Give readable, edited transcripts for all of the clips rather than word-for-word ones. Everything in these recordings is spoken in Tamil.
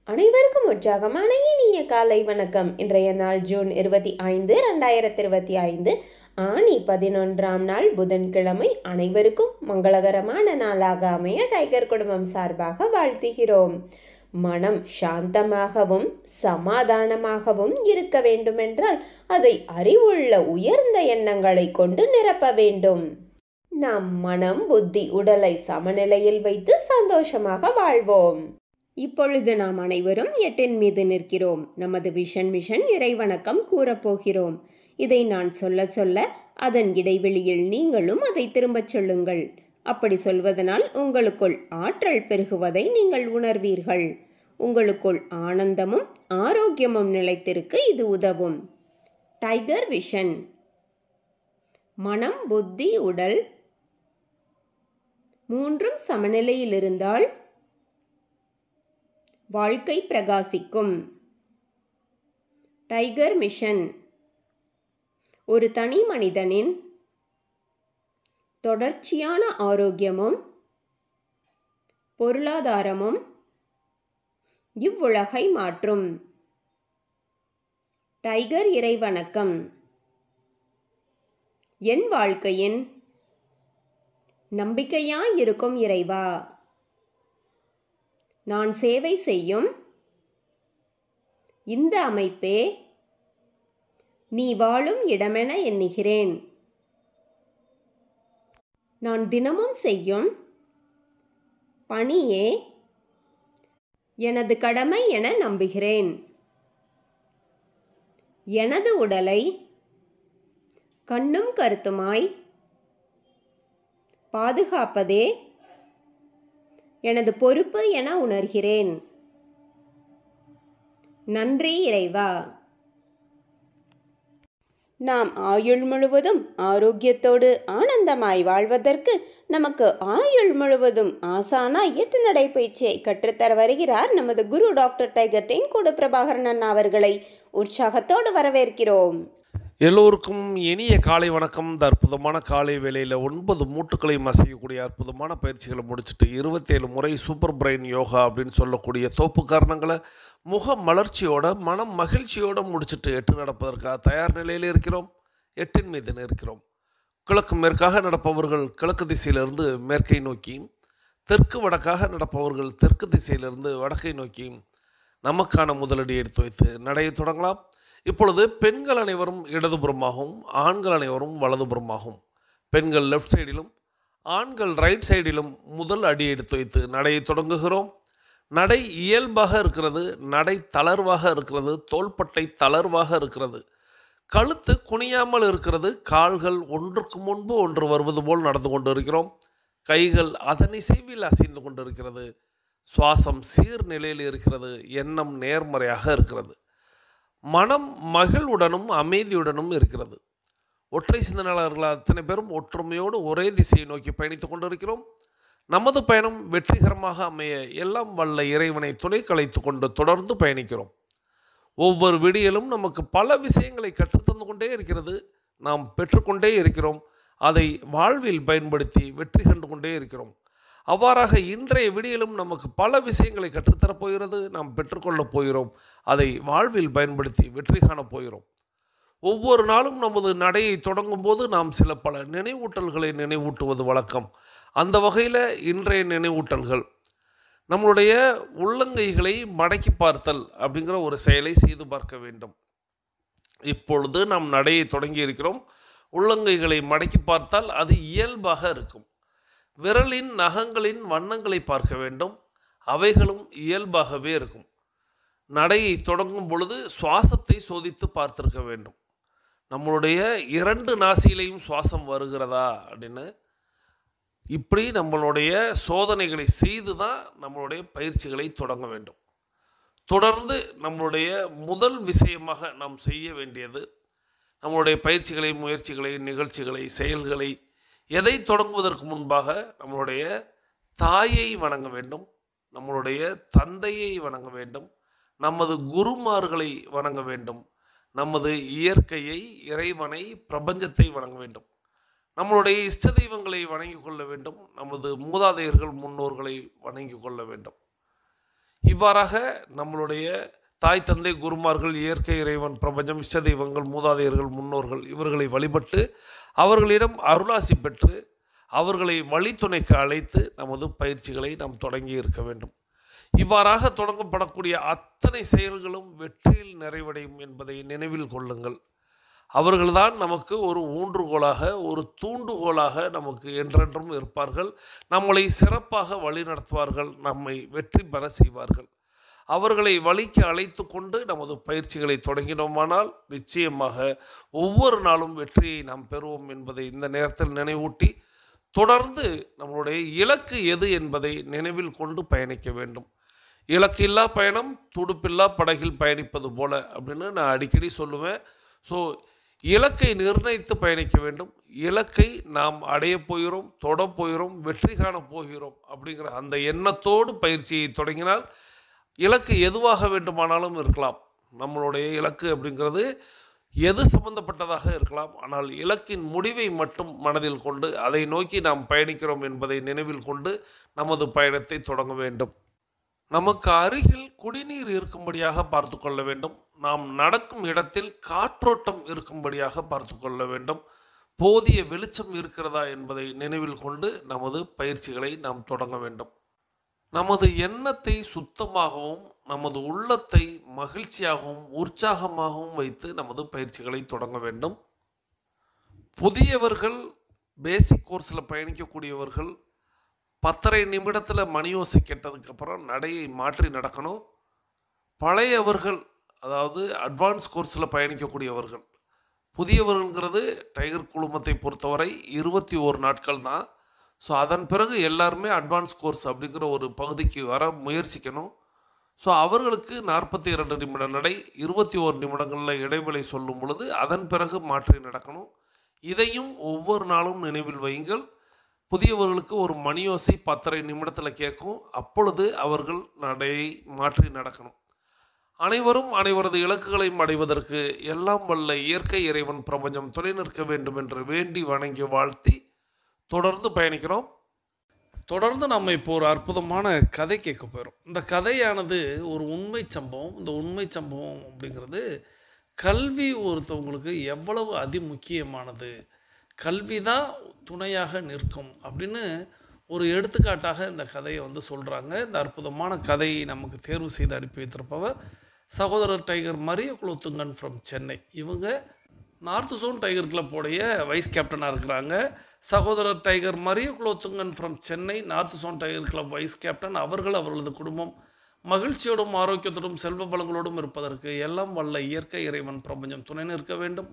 அனைவருக்கும் உற்சாகமான இனிய காலை வணக்கம். இன்றைய நாள் ஜூன் 25, 2025, ஆனி 11ஆம் நாள் புதன்கிழமை. அனைவருக்கும் மங்களகரமான நாளாக அமைய டைகர் குடும்பம் சார்பாக வாழ்த்துகிறோம். மனம் சாந்தமாகவும் சமாதானமாகவும் இருக்க வேண்டுமென்றால் அதை அறிவுள்ள உயர்ந்த எண்ணங்களை கொண்டு நிரப்ப வேண்டும். நாம் மனம், புத்தி, உடலை சமநிலையில் வைத்து சந்தோஷமாக வாழ்வோம். இப்பொழுது நாம் அனைவரும் 8 மீது நிற்கிறோம். நமது விஷன் மிஷன் இறைவணக்கம் கூறப்போகிறோம். இதை நான் சொல்ல சொல்ல அதன் இடைவெளியில் நீங்களும் அதை திரும்பச் சொல்லுங்கள். அப்படி சொல்வதனால் உங்களுக்குள் ஆற்றல் பெருகுவதை நீங்கள் உணர்வீர்கள். உங்களுக்குள் ஆனந்தமும் ஆரோக்கியமும் நிலைத்திருக்க இது உதவும். Tiger vision. மனம், புத்தி, உடல் மூன்றும் சமநிலையில் இருந்தால் வாழ்க்கை பிரகாசிக்கும். Tiger mission. ஒரு தனி மனிதனின் தொடர்ச்சியான ஆரோக்கியமும் பொருளாதாரமும் இவ்வுலகை மாற்றும். டைகர் இறைவணக்கம். என் வாழ்க்கையின் நம்பிக்கையாயிருக்கும் இறைவா, நான் சேவை செய்யும் இந்த அமைப்பே நீ வாழும் இடமென எண்ணுகிறேன். நான் தினமும் செய்யும் பணியே எனது கடமை என நம்புகிறேன். எனது உடலை கண்ணும் கருத்துமாய் பாதுகாப்பதே எனது பொறுப்பு என உணர்கிறேன். நன்றி இறைவா. நாம் ஆயுள் முழுவதும் ஆரோக்கியத்தோடு ஆனந்தமாய் வாழ்வதற்கு நமக்கு ஆயுள் முழுவதும் ஆசானாய் 8 நடைப்பயிற்சியை கற்றுத்தர வருகிறார் நமது குரு டாக்டர் டைகர் தேன்கூடு பிரபாகரன் அண்ணா அவர்களை உற்சாகத்தோடு வரவேற்கிறோம். எல்லோருக்கும் இனிய காலை வணக்கம். இந்த அற்புதமான காலை வேளையில் 9 மூட்டுக்களையும் அசையக்கூடிய அற்புதமான பயிற்சிகளை முடிச்சுட்டு 27 முறை சூப்பர் பிரெயின் யோகா அப்படின்னு சொல்லக்கூடிய தோப்பு காரணங்களை முக மலர்ச்சியோட மனம் மகிழ்ச்சியோடு முடிச்சுட்டு 8 நடப்பதற்காக தயார் நிலையில் இருக்கிறோம். 8 மீது இருக்கிறோம். கிழக்கு மேற்காக நடப்பவர்கள் கிழக்கு திசையிலிருந்து மேற்கை நோக்கியும், தெற்கு வடக்காக நடப்பவர்கள் தெற்கு திசையிலிருந்து வடக்கை நோக்கியும் நமக்கான முதலடி எடுத்து வைத்து நடையை தொடங்கலாம். இப்பொழுது பெண்கள் அனைவரும் இடதுபுறமாகவும் ஆண்கள் அனைவரும் வலதுபுறமாகவும், பெண்கள் லெஃப்ட் சைடிலும் ஆண்கள் ரைட் சைடிலும் முதல் அடி எடுத்து வைத்து நடையை தொடங்குகிறோம். நடை இயல்பாக இருக்கிறது, நடை தளர்வாக இருக்கிறது, தோள்பட்டை தளர்வாக இருக்கிறது, கழுத்து குனியாமல் இருக்கிறது, கால்கள் ஒன்றுக்கு முன்பு ஒன்று வருவது போல் நடந்து கொண்டு இருக்கிறோம். கைகள் அதன் இசைவில் அசைந்து கொண்டு இருக்கிறது. சுவாசம் சீர்நிலையில் இருக்கிறது. எண்ணம் நேர்மறையாக இருக்கிறது. மனம் மகிழ்வுடனும் அமைதியுடனும் இருக்கிறது. ஒற்றை சிந்தனையாளர்கள் அத்தனை பேரும் ஒற்றுமையோடு ஒரே திசையை நோக்கி பயணித்துக் கொண்டிருக்கிறோம். நமது பயணம் வெற்றிகரமாக அமைய எல்லாம் வல்ல இறைவனை துணை கலைத்து கொண்டு தொடர்ந்து பயணிக்கிறோம். ஒவ்வொரு விடியலும் நமக்கு பல விஷயங்களை கற்றுத்தந்து கொண்டே இருக்கிறது. நாம் பெற்றுக்கொண்டே இருக்கிறோம். அதை வாழ்வில் பயன்படுத்தி வெற்றி கண்டு கொண்டே இருக்கிறோம். அவ்வாறாக இன்றைய விடியலும் நமக்கு பல விஷயங்களை கற்றுத்தரப் போகிறது. நாம் பெற்றுக்கொள்ளப் போகிறோம். அதை வாழ்வில் பயன்படுத்தி வெற்றி காணப் போகிறோம். ஒவ்வொரு நாளும் நமது நடையை தொடங்கும் போது நாம் பல நினைவூட்டல்களை நினைவூட்டுவது வழக்கம். அந்த வகையில் இன்றைய நினைவூட்டல்கள் நம்மளுடைய உள்ளங்கைகளை மடக்கி பார்த்தல் அப்படிங்கிற ஒரு செயலை செய்து பார்க்க வேண்டும். இப்பொழுது நாம் நடையை தொடங்கி இருக்கிறோம். உள்ளங்கைகளை மடக்கி பார்த்தால் அது இயல்பாக இருக்கும். விரலின் நகங்களின் வண்ணங்களை பார்க்க வேண்டும். அவைகளும் இயல்பாகவே இருக்கும். நடையை தொடங்கும் பொழுது சுவாசத்தை சோதித்து பார்த்திருக்க வேண்டும். நம்மளுடைய 2 நாசியிலையும் சுவாசம் வருகிறதா அப்படின்னு இப்படி நம்மளுடைய சோதனைகளை செய்து தான் நம்மளுடைய பயிற்சிகளை தொடங்க வேண்டும். தொடர்ந்து நம்மளுடைய முதல் விஷயமாக நாம் செய்ய வேண்டியது நம்மளுடைய பயிற்சிகளை, முயற்சிகளை, நிகழ்ச்சிகளை, செயல்களை எதை தொடங்குவதற்கு முன்பாக நம்மளுடைய தாயை வணங்க வேண்டும், நம்மளுடைய தந்தையை வணங்க வேண்டும், நமது குருமார்களை வணங்க வேண்டும், நமது இயற்கையை, இறைவனை, பிரபஞ்சத்தை வணங்க வேண்டும். நம்மளுடைய இஷ்ட தெய்வங்களை வணங்கி கொள்ள வேண்டும். நமது மூதாதையர்கள் முன்னோர்களை வணங்கி கொள்ள வேண்டும். இவ்வாறாக நம்மளுடைய தாய் தந்தை குருமார்கள், இயற்கை இறைவன், பிரபஞ்சம், இஷ்ட தெய்வங்கள், மூதாதையர்கள், முன்னோர்கள் இவர்களை வழிபட்டு அவர்களிடம் அருளாசி பெற்று அவர்களை வழித்துணைக்கு அழைத்து நமது பயிற்சிகளை நாம் தொடங்கி இருக்க வேண்டும். இவ்வாறாக தொடங்கப்படக்கூடிய அத்தனை செயல்களும் வெற்றியில் நிறைவடையும் என்பதை நினைவில் கொள்ளுங்கள். அவர்கள்தான் நமக்கு ஒரு ஊன்றுகோலாக, ஒரு தூண்டுகோலாக நமக்கு என்றென்றும் இருப்பார்கள். நம்மளை சிறப்பாக வழிநடத்துவார்கள், நம்மை வெற்றி பெற செய்வார்கள். அவர்களை வழிக்கு அழைத்து கொண்டு நமது பயிற்சிகளை தொடங்கினோமானால் நிச்சயமாக ஒவ்வொரு நாளும் வெற்றியை நாம் பெறுவோம் என்பதை இந்த நேரத்தில் நினைவூட்டி, தொடர்ந்து நம்மளுடைய இலக்கு எது என்பதை நினைவில் கொண்டு பயணிக்க வேண்டும். இலக்கில்லா பயணம் துடுப்பில்லா படகில் பயணிப்பது போல அப்படின்னு நான் அடிக்கடி சொல்லுவேன். ஸோ இலக்கை நிர்ணயித்து பயணிக்க வேண்டும். இலக்கை நாம் அடைய போகிறோம், தொட போகிறோம், வெற்றி காண போகிறோம் அப்படிங்கிற அந்த எண்ணத்தோடு பயிற்சியை தொடங்கினால் இலக்கு எதுவாக வேண்டுமானாலும் இருக்கலாம். நம்மளுடைய இலக்கு அப்படிங்கிறது எது சம்பந்தப்பட்டதாக இருக்கலாம். ஆனால் இலக்கின் முடிவை மட்டும் மனதில் கொண்டு அதை நோக்கி நாம் பயணிக்கிறோம் என்பதை நினைவில் கொண்டு நமது பயணத்தை தொடங்க வேண்டும். நமக்கு அருகில் குடிநீர் இருக்கும்படியாக பார்த்து கொள்ள வேண்டும். நாம் நடக்கும் இடத்தில் காற்றோட்டம் இருக்கும்படியாக பார்த்து கொள்ள வேண்டும். போதிய வெளிச்சம் இருக்கிறதா என்பதை நினைவில் கொண்டு நமது பயிற்சிகளை நாம் தொடங்க வேண்டும். நமது எண்ணத்தை சுத்தமாகவும் நமது உள்ளத்தை மகிழ்ச்சியாகவும் உற்சாகமாகவும் வைத்து நமது பயிற்சிகளை தொடங்க வேண்டும். புதியவர்கள், பேசிக் கோர்ஸில் பயணிக்கக்கூடியவர்கள் 10:30 நிமிடத்தில் மணியோசை கேட்டதுக்கப்புறம் நடையை மாற்றி நடக்கணும். பழையவர்கள், அதாவது அட்வான்ஸ் கோர்ஸில் பயணிக்கக்கூடியவர்கள், புதியவர்கள்ங்கிறது டைகர் குழுமத்தை பொறுத்தவரை 21 நாட்கள் தான். ஸோ அதன் பிறகு எல்லாருமே அட்வான்ஸ் கோர்ஸ் அப்படிங்கிற ஒரு பகுதிக்கு வர முயற்சிக்கணும். ஸோ அவர்களுக்கு 42 நிமிட நடை, 21 நிமிடங்களில் இடைவெளி சொல்லும் பொழுது அதன் பிறகு மாற்றி நடக்கணும். இதையும் ஒவ்வொரு நாளும் நினைவில் வையுங்கள். புதியவர்களுக்கு ஒரு மணியோசை 10:30 நிமிடத்தில் கேட்கும். அப்பொழுது அவர்கள் நடையை மாற்றி நடக்கணும். அனைவரும் அனைவரது இலக்குகளையும் அடைவதற்கு எல்லாம் வல்ல இயற்கை இறைவன் பிரபஞ்சம் துணை நிற்க வேண்டும் என்று வேண்டி வணங்கி வாழ்த்தி தொடர்ந்து பயணிக்கிறோம். தொடர்ந்து நம்ம இப்போ ஒரு அற்புதமான கதை கேட்க போகிறோம். இந்த கதையானது ஒரு உண்மை சம்பவம். இந்த உண்மை சம்பவம் அப்படிங்கிறது கல்வி ஒருத்தவங்களுக்கு எவ்வளவு அதிமுக்கியமானது, கல்வி தான் துணையாக நிற்கும் அப்படின்னு ஒரு எடுத்துக்காட்டாக இந்த கதையை சொல்கிறாங்க. இந்த அற்புதமான கதையை நமக்கு தேர்வு செய்து அனுப்பி வைத்திருப்பவர் சகோதரர் டைகர் மரிய குலோத்துங்கன் ஃப்ரம் சென்னை. இவங்க நார்த் ஜோன் டைகர் கிளப்போடைய வைஸ் கேப்டனாக இருக்கிறாங்க. சகோதரர் tiger Maria Kulothungan from Chennai, north zone tiger club vice captain. அவர்களது குடும்பம் மகிழ்ச்சியோடும் ஆரோக்கியத்தோடும் செல்வ வளங்களோடும் இருப்பதற்கு எல்லாம் வல்ல இயற்கை இறைவன் பிரபஞ்சம் துணை நிற்க வேண்டும்.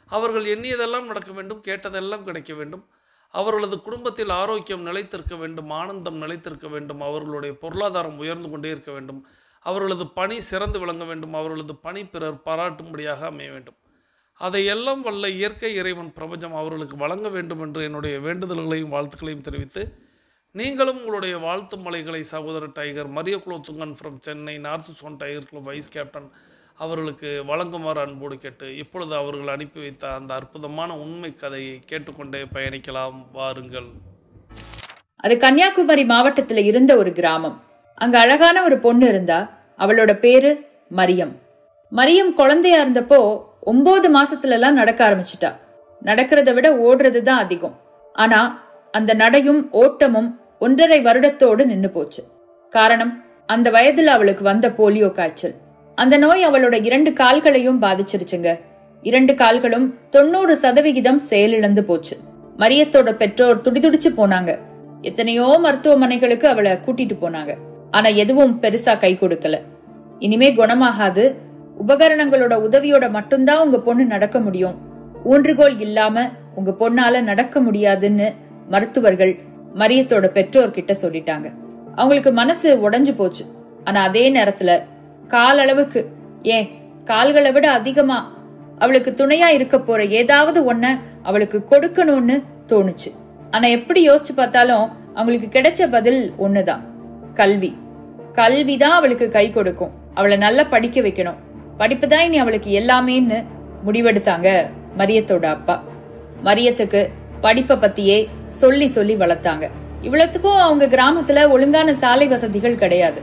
அவர்கள் எண்ணியதெல்லாம் நடக்க வேண்டும், கேட்டதெல்லாம் கிடைக்க வேண்டும். அவர்களது குடும்பத்தில் ஆரோக்கியம் நிலைத்திருக்க வேண்டும், ஆனந்தம் நிலைத்திருக்க வேண்டும். அவர்களுடைய பொருளாதாரம் உயர்ந்து கொண்டே இருக்க வேண்டும். அவர்களது பணி சிறந்து விளங்க வேண்டும். அவர்களது பணி பிறர் பாராட்டும்படியாக அமைய வேண்டும். அதையெல்லாம் வல்ல இயற்கை இறைவன் பிரபஞ்சம் அவர்களுக்கு வழங்க வேண்டும் என்று என்னுடைய வேண்டுதல்களையும் வாழ்த்துக்களையும் தெரிவித்து, நீங்களும் உங்களுடைய வாழ்த்து மலைகளை சகோதரர் tiger Maria Kulothungan from Chennai, north zone tiger club vice captain அவர்களுக்கு வழங்குமாறு அன்போடு கேட்டு, இப்பொழுது அவர்கள் அனுப்பி வைத்த அந்த அற்புதமான உண்மை கதையை கேட்டுக்கொண்டே பயணிக்கலாம். வாருங்கள். அது கன்னியாகுமரி மாவட்டத்தில் இருந்த ஒரு கிராமம். அங்க அழகான ஒரு பொண்ணு இருந்தா. அவளோட பேரு மரியம். மரியம் குழந்தையா இருந்தப்போ 9 மாசத்துல எல்லாம் நடக்க ஆரம்பிச்சிட்டா. நடக்கிறத விட ஓடுறது தான் அதிகம். ஆனா அந்த நடையும் ஓட்டமும் 1.5 வருடத்தோடு நின்னு போச்சு. காரணம், அந்த வயதுல அவளுக்கு வந்த போலியோ காய்ச்சல். அந்த நோய் அவளோட 2 கால்களையும் பாதிச்சிருச்சுங்க. 2 கால்களும் 90% செயலிழந்து போச்சு. மரியத்தோட பெற்றோர் துடிதுடிச்சு போனாங்க. எத்தனையோ மருத்துவமனைகளுக்கு அவளை கூட்டிட்டு போனாங்க. ஆனா எதுவும் பெருசா கை கொடுக்கல. இனிமே குணமாகாது, உபகரணங்களோட உதவியோட மட்டும்தான் உங்க பொண்ணு நடக்க முடியும், ஊன்றுகோல் இல்லாம உங்க பொண்ணால நடக்க முடியாதுன்னு மருத்துவர்கள் மரியத்தோட பெற்றோர்கிட்ட சொல்லிட்டாங்க. அவங்களுக்கு மனசு உடைஞ்சு போச்சு. ஆனா அதே நேரத்துல காலளவுக்கு, ஏன் கால்களை விட அதிகமா அவளுக்கு துணையா இருக்க போற ஏதாவது ஒன்ன அவளுக்கு கொடுக்கணும்னு தோணுச்சு. ஆனா எப்படி யோசிச்சு பார்த்தாலும் அவங்களுக்கு கிடைச்ச பதில் ஒண்ணுதான், கல்வி. கல்விதான் அவளுக்கு கை கொடுக்கும். அவளை நல்லா படிக்க வைக்கணும், படிப்புதான் இனி அவளுக்கு எல்லாமேன்னு முடிவெடுத்தாங்க மரியத்தோட அப்பா. மரியத்துக்கு படிப்பை பத்தியே சொல்லி சொல்லி வளர்த்தாங்க. இவ்வளவுக்கும் அவங்க கிராமத்துல ஒழுங்கான சாலை வசதிகள் கிடையாது.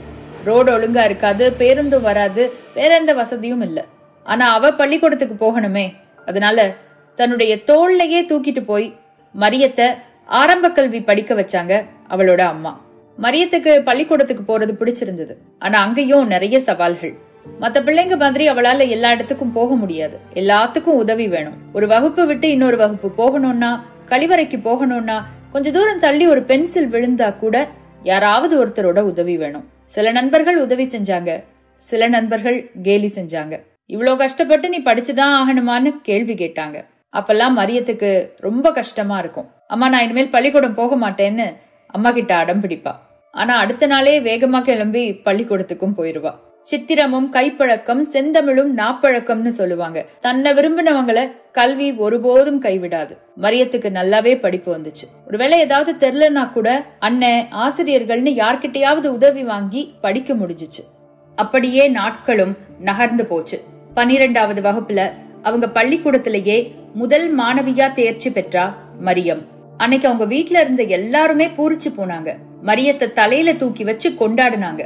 ரோடு ஒழுங்கா இருக்காது, பேருந்தும் வராது, வேற எந்த வசதியும் இல்ல. ஆனா அவ பள்ளிக்கூடத்துக்கு போகணுமே, அதனால தன்னுடைய தோள்லயே தூக்கிட்டு போய் மரியத்தை ஆரம்ப கல்வி படிக்க வச்சாங்க அவளோட அம்மா. மரியத்துக்கு பள்ளிக்கூடத்துக்கு போறது பிடிச்சிருந்தது. ஆனா அங்கேயும் நிறைய சவால்கள். மத்த பிள்ளைங்க மாதிரி அவளால எல்லா இடத்துக்கும் போக முடியாது. எல்லாத்துக்கும் உதவி வேணும். ஒரு வகுப்பு விட்டு இன்னொரு வகுப்பு போகணும்னா, கழிவறைக்கு போகணும்னா, கொஞ்ச தூரம் தள்ளி ஒரு பென்சில் விழுந்தா கூட யாராவது ஒருத்தரோட உதவி வேணும். சில நண்பர்கள் உதவி செஞ்சாங்க, சில நண்பர்கள் கேலி செஞ்சாங்க. இவ்வளோ கஷ்டப்பட்டு நீ படிச்சுதான் ஆகணுமான்னு கேள்வி கேட்டாங்க. அப்பெல்லாம் மரியத்துக்கு ரொம்ப கஷ்டமா இருக்கும். அம்மா நான் இனிமேல் பள்ளிக்கூடம் போக மாட்டேன்னு அம்மா கிட்ட அடம் பிடிப்பா. ஆனா அடுத்த நாளே வேகமா கிளம்பி பள்ளிக்கூடத்துக்கும் போயிருவா. சித்திரமும் கைப்பழக்கம் செந்தமிழும் நாப்பழக்கம்னு சொல்லுவாங்க. தன்னை விரும்பினவங்களை கல்வி ஒருபோதும் கைவிடாது. மரியத்துக்கு நல்லாவே படிப்பு வந்துச்சு. ஒருவேளை ஏதாவது தெரியலன்னா கூட அண்ணன் ஆசிரியர்கள்னு யார்கிட்டயாவது உதவி வாங்கி படிக்க முடிஞ்சிச்சு. அப்படியே நாட்களும் நகர்ந்து போச்சு. 12வது வகுப்புல அவங்க பள்ளிக்கூடத்திலேயே முதல் மாணவியா தேர்ச்சி பெற்றா மரியம். அன்னைக்கு அவங்க வீட்டுல இருந்த எல்லாருமே பூரிச்சு போனாங்க. மரியத்தை தலையில தூக்கி வச்சு கொண்டாடினாங்க.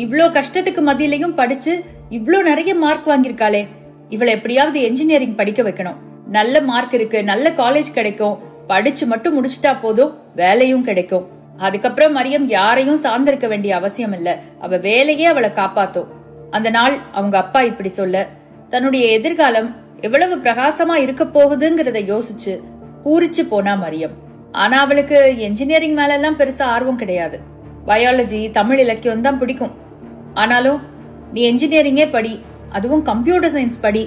இவ்ளோ கஷ்டத்துக்கு மத்தியிலையும் படிச்சு இவ்ளோ நிறைய மார்க் வாங்கியிருக்காளே, இவளை எப்படியாவது என்ஜினியரிங் படிக்க வைக்கணும். நல்ல மார்க் இருக்கு, நல்ல காலேஜ் கிடைக்கும், படிச்சு மட்டும் முடிச்சுட்டா போதும், வேலையும் கிடைக்கும். அதுக்கப்புறம் மரியம் யாரையும் சார்ந்திருக்க வேண்டிய அவசியம் இல்ல, அவ வேலையே அவளை காப்பாத்தும். அந்த நாள் அவங்க அப்பா இப்படி சொல்ல தன்னுடைய எதிர்காலம் எவ்வளவு பிரகாசமா இருக்க போகுதுங்கிறத யோசிச்சு பூரிச்சு போனா மரியம். ஆனா அவளுக்கு என்ஜினியரிங் மேல எல்லாம் பெருசா ஆர்வம் கிடையாது. பயாலஜி, தமிழ் இலக்கியம் தான் பிடிக்கும். ஆனாலும் நீ என்ஜினியரிங்கே படி, அதுவும் கம்ப்யூட்டர் சயின்ஸ் படி,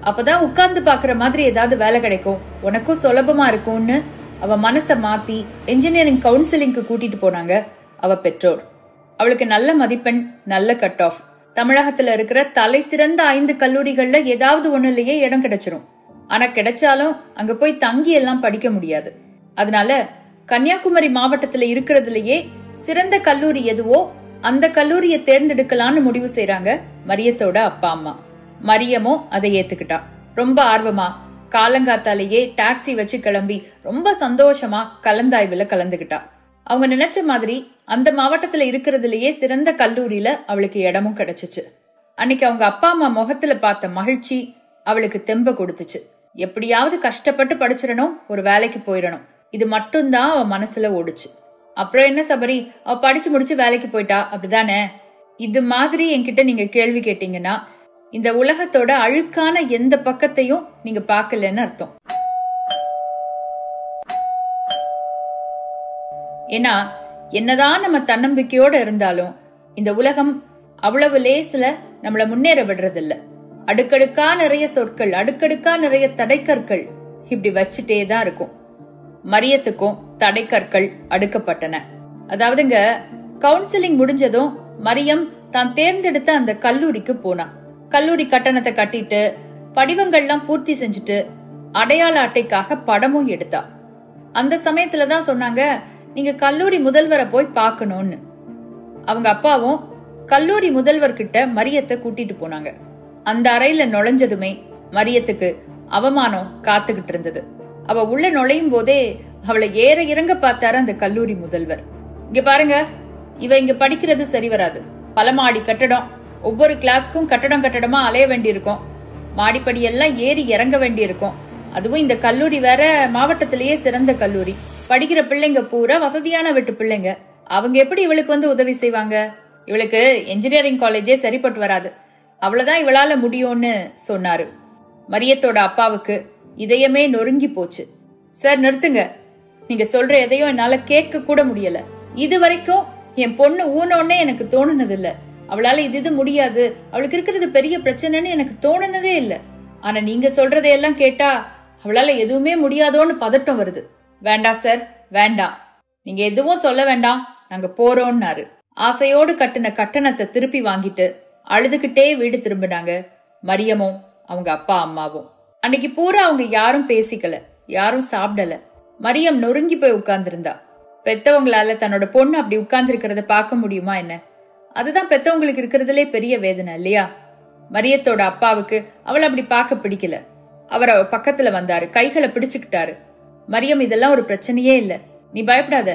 அப்பதான் உட்கார்ந்து பாக்குற மாதிரி ஏதாவது வேலை கிடைக்கும், உனக்கும் சுலபமா இருக்கும்னு அவ மனச மாத்தி என்ஜினியரிங் கவுன்சிலிங்க்கு கூட்டிட்டு போனாங்க அவ பெற்றோர். அவளுக்கு நல்ல மதிப்பெண், நல்ல கட் ஆஃப். தமிழகத்துல இருக்கிற தலை சிறந்த 5 கல்லூரிகள்ல ஏதாவது ஒண்ணுலயே இடம் கிடைச்சிரும். ஆனா கிடைச்சாலும் அங்க போய் தங்கி எல்லாம் படிக்க முடியாது. அதனால கன்னியாகுமரி மாவட்டத்துல இருக்கிறதுலயே சிறந்த கல்லூரி எதுவோ அந்த கல்லூரியை தேர்ந்தெடுக்கலான்னு முடிவு செய்யறாங்க மரியத்தோட அப்பா அம்மா. மரியமோ அதை ஏத்துக்கிட்டா. ரொம்ப ஆர்வமா காலங்காத்தாலேயே டாக்ஸி வச்சு கிளம்பி ரொம்ப சந்தோஷமா கலந்தாய்வுல கலந்துகிட்டா. அவங்க நினைச்ச மாதிரி அந்த மாவட்டத்துல இருக்கிறதுலயே சிறந்த கல்லூரியில அவளுக்கு இடமும் கிடைச்சிச்சு. அன்னைக்கு அவங்க அப்பா அம்மா முகத்துல பார்த்த மகிழ்ச்சி அவளுக்கு தெம்ப கொடுத்துச்சு. எப்படியாவது கஷ்டப்பட்டு படிச்சிடணும், ஒரு வேலைக்கு போயிடணும், இது மட்டும்தான் அவ மனசுல ஓடுச்சு. அப்புறம் என்ன சபரி, அவ படிச்சு முடிச்சு வேலைக்கு போயிட்டா, அப்படிதானே? இது மாதிரி என்கிட்ட நீங்க கேள்வி கேட்டீங்கன்னா இந்த உலகத்தோட அழுக்கான எந்த பக்கத்தையும் நீங்க பாக்கலன்னு அர்த்தம். ஏன்னா என்னதான் நம்ம தன்னம்பிக்கையோட இருந்தாலும் இந்த உலகம் அவ்வளவு லேசுல நம்மள முன்னேற விடுறதில்ல. அடுக்கடுக்கா நிறைய சொற்கள், அடுக்கடுக்கா நிறைய தடைக்கற்கள் இப்படி வச்சுட்டேதான் இருக்கும். மரியத்துக்கும் தடைக்கற்கள் அடுக்கப்பட்டன. அதாவதுங்க, கவுன்சிலிங் முடிஞ்சதும் மரியம் தான் தேர்ந்தெடுத்த அந்த கல்லூரிக்கு போனா. கல்லூரி கட்டணத்தை கட்டிட்டு படிவங்கள்லாம் பூர்த்தி செஞ்சுட்டு அடையாள அட்டைக்காக படமும் எடுத்தா. அந்த சமயத்துலதான் சொன்னாங்க, நீங்க கல்லூரி முதல்வரை போய் பார்க்கணும்னு. அவங்க அப்பாவும் கல்லூரி முதல்வர்கிட்ட மரியத்தை கூட்டிட்டு போனாங்க. அந்த அறையில நுழைஞ்சதுமே மரியத்துக்கு அவமானம் காத்துக்கிட்டு இருந்தது. அவ உள்ள நுழையும் போதே அவளை ஏற இறங்க பார்த்தாரு அந்த கல்லூரி முதல்வர். இங்க பாருங்க, இவ இங்க படிக்கிறது சரி வராது. பல மாடி கட்டடம், ஒவ்வொரு கிளாஸ்க்கும் கட்டடமா அலைய வேண்டி இருக்கும், மாடிப்படி எல்லாம் ஏறி இறங்க வேண்டி இருக்கும். அதுவும் இந்த கல்லூரி வேற மாவட்டத்திலேயே சிறந்த கல்லூரி. படிக்கிற பிள்ளைங்க பூரா வசதியான வீட்டு பிள்ளைங்க. அவங்க எப்படி இவளுக்கு வந்து உதவி செய்வாங்க? இவளுக்கு என்ஜினியரிங் காலேஜே சரிப்பட்டு வராது, அவ்வளவுதான் இவளால முடியும்னு சொன்னாரு. மரியத்தோட அப்பாவுக்கு இதயமே நொறுங்கி போச்சு. சார் நிறுத்துங்க, நீங்க சொல்ற எதையும் என்னால கேட்க கூட முடியல. இது வரைக்கும் என் பொண்ணு ஊனோன்னே எனக்கு தோணுனது இல்ல. அவளால இது முடியாது, அவளுக்கு இருக்கிறது பெரிய பிரச்சனைன்னு எனக்கு தோணுனதே இல்ல. ஆனா நீங்க சொல்றதையெல்லாம் கேட்டா அவளால எதுவுமே முடியாதோன்னு பதட்டம் வருது. வேண்டாம் சார், வேண்டாம், நீங்க எதுவும் சொல்ல வேண்டாம், நாங்க போறோம்னாரு. ஆசையோடு கட்டின கட்டணத்தை திருப்பி வாங்கிட்டு அழுதுகிட்டே வீடு திரும்பினாங்க மரியமும் அவங்க அப்பா அம்மாவும். அன்னைக்கு பூரா அவங்க யாரும் பேசிக்கல, யாரும் சாப்பிடல. மரியம் நொறுங்கி போய் உட்கார்ந்திருந்தா. பெத்தவங்களால தன்னோட பொண்ணு அப்படி உட்கார்ந்து இருக்கிறத பார்க்க முடியுமா என்ன? அதுதான் பெத்தவங்களுக்கு இருக்கிறதுலே பெரிய வேதனை இல்லையா? மரியத்தோட அப்பாவுக்கு அவளை அப்படி பார்க்க பிடிக்கல. அவர் அவ பக்கத்துல வந்தாரு, கைகளை பிடிச்சுக்கிட்டாரு. மரியம், இதெல்லாம் ஒரு பிரச்சனையே இல்ல, நீ பயப்படாத,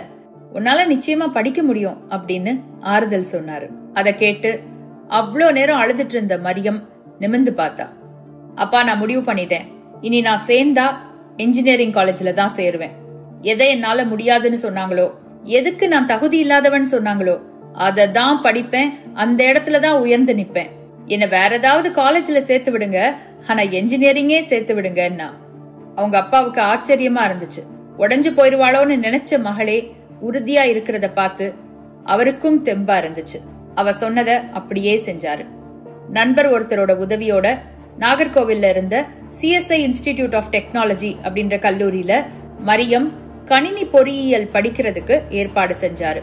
உன்னால நிச்சயமா படிக்க முடியும் அப்படின்னு ஆறுதல் சொன்னாரு. அதை கேட்டு அவ்வளோ நேரம் அழுதுட்டு இருந்த மரியம் நிமிர்ந்து பார்த்தா. அப்பா, நான் முடிவு பண்ணிட்டேன். இனி நான் சேர்ந்தா இன்ஜினியரிங் காலேஜ்ல தான் சேருவேன். எதை என்னால முடியாதுன்னு சொன்னாங்களோ, எதுக்கு நான் தகுதி இல்லாதவன் சொன்னாங்களோ அதை தான் படிப்பேன். அந்த இடத்துலதான் உயர்ந்து நிப்பேன். என்ன வேற ஏதாவது காலேஜ்ல சேர்த்து விடுங்க, ஆனா என்ஜினியரிங்கே சேர்த்து விடுங்கன்னா. அவங்க அப்பாவுக்கு ஆச்சரியமா இருந்துச்சு. உடஞ்சு போயிருவாளோன்னு நினைச்ச மகளே உறுதியா இருக்கிறத பார்த்து அவருக்கும் தெம்பா இருந்துச்சு. அவ சொன்னத அப்படியே செஞ்சாரு. நண்பர் ஒருத்தரோட உதவியோட நாகர்கோவில்ல இருந்த CSI இன்ஸ்டிடியூட் ஆஃப் டெக்னாலஜி அப்படின்ற கல்லூரியில மரியம் கணினி பொறியியல் படிக்கிறதுக்கு ஏற்பாடு செஞ்சாரு.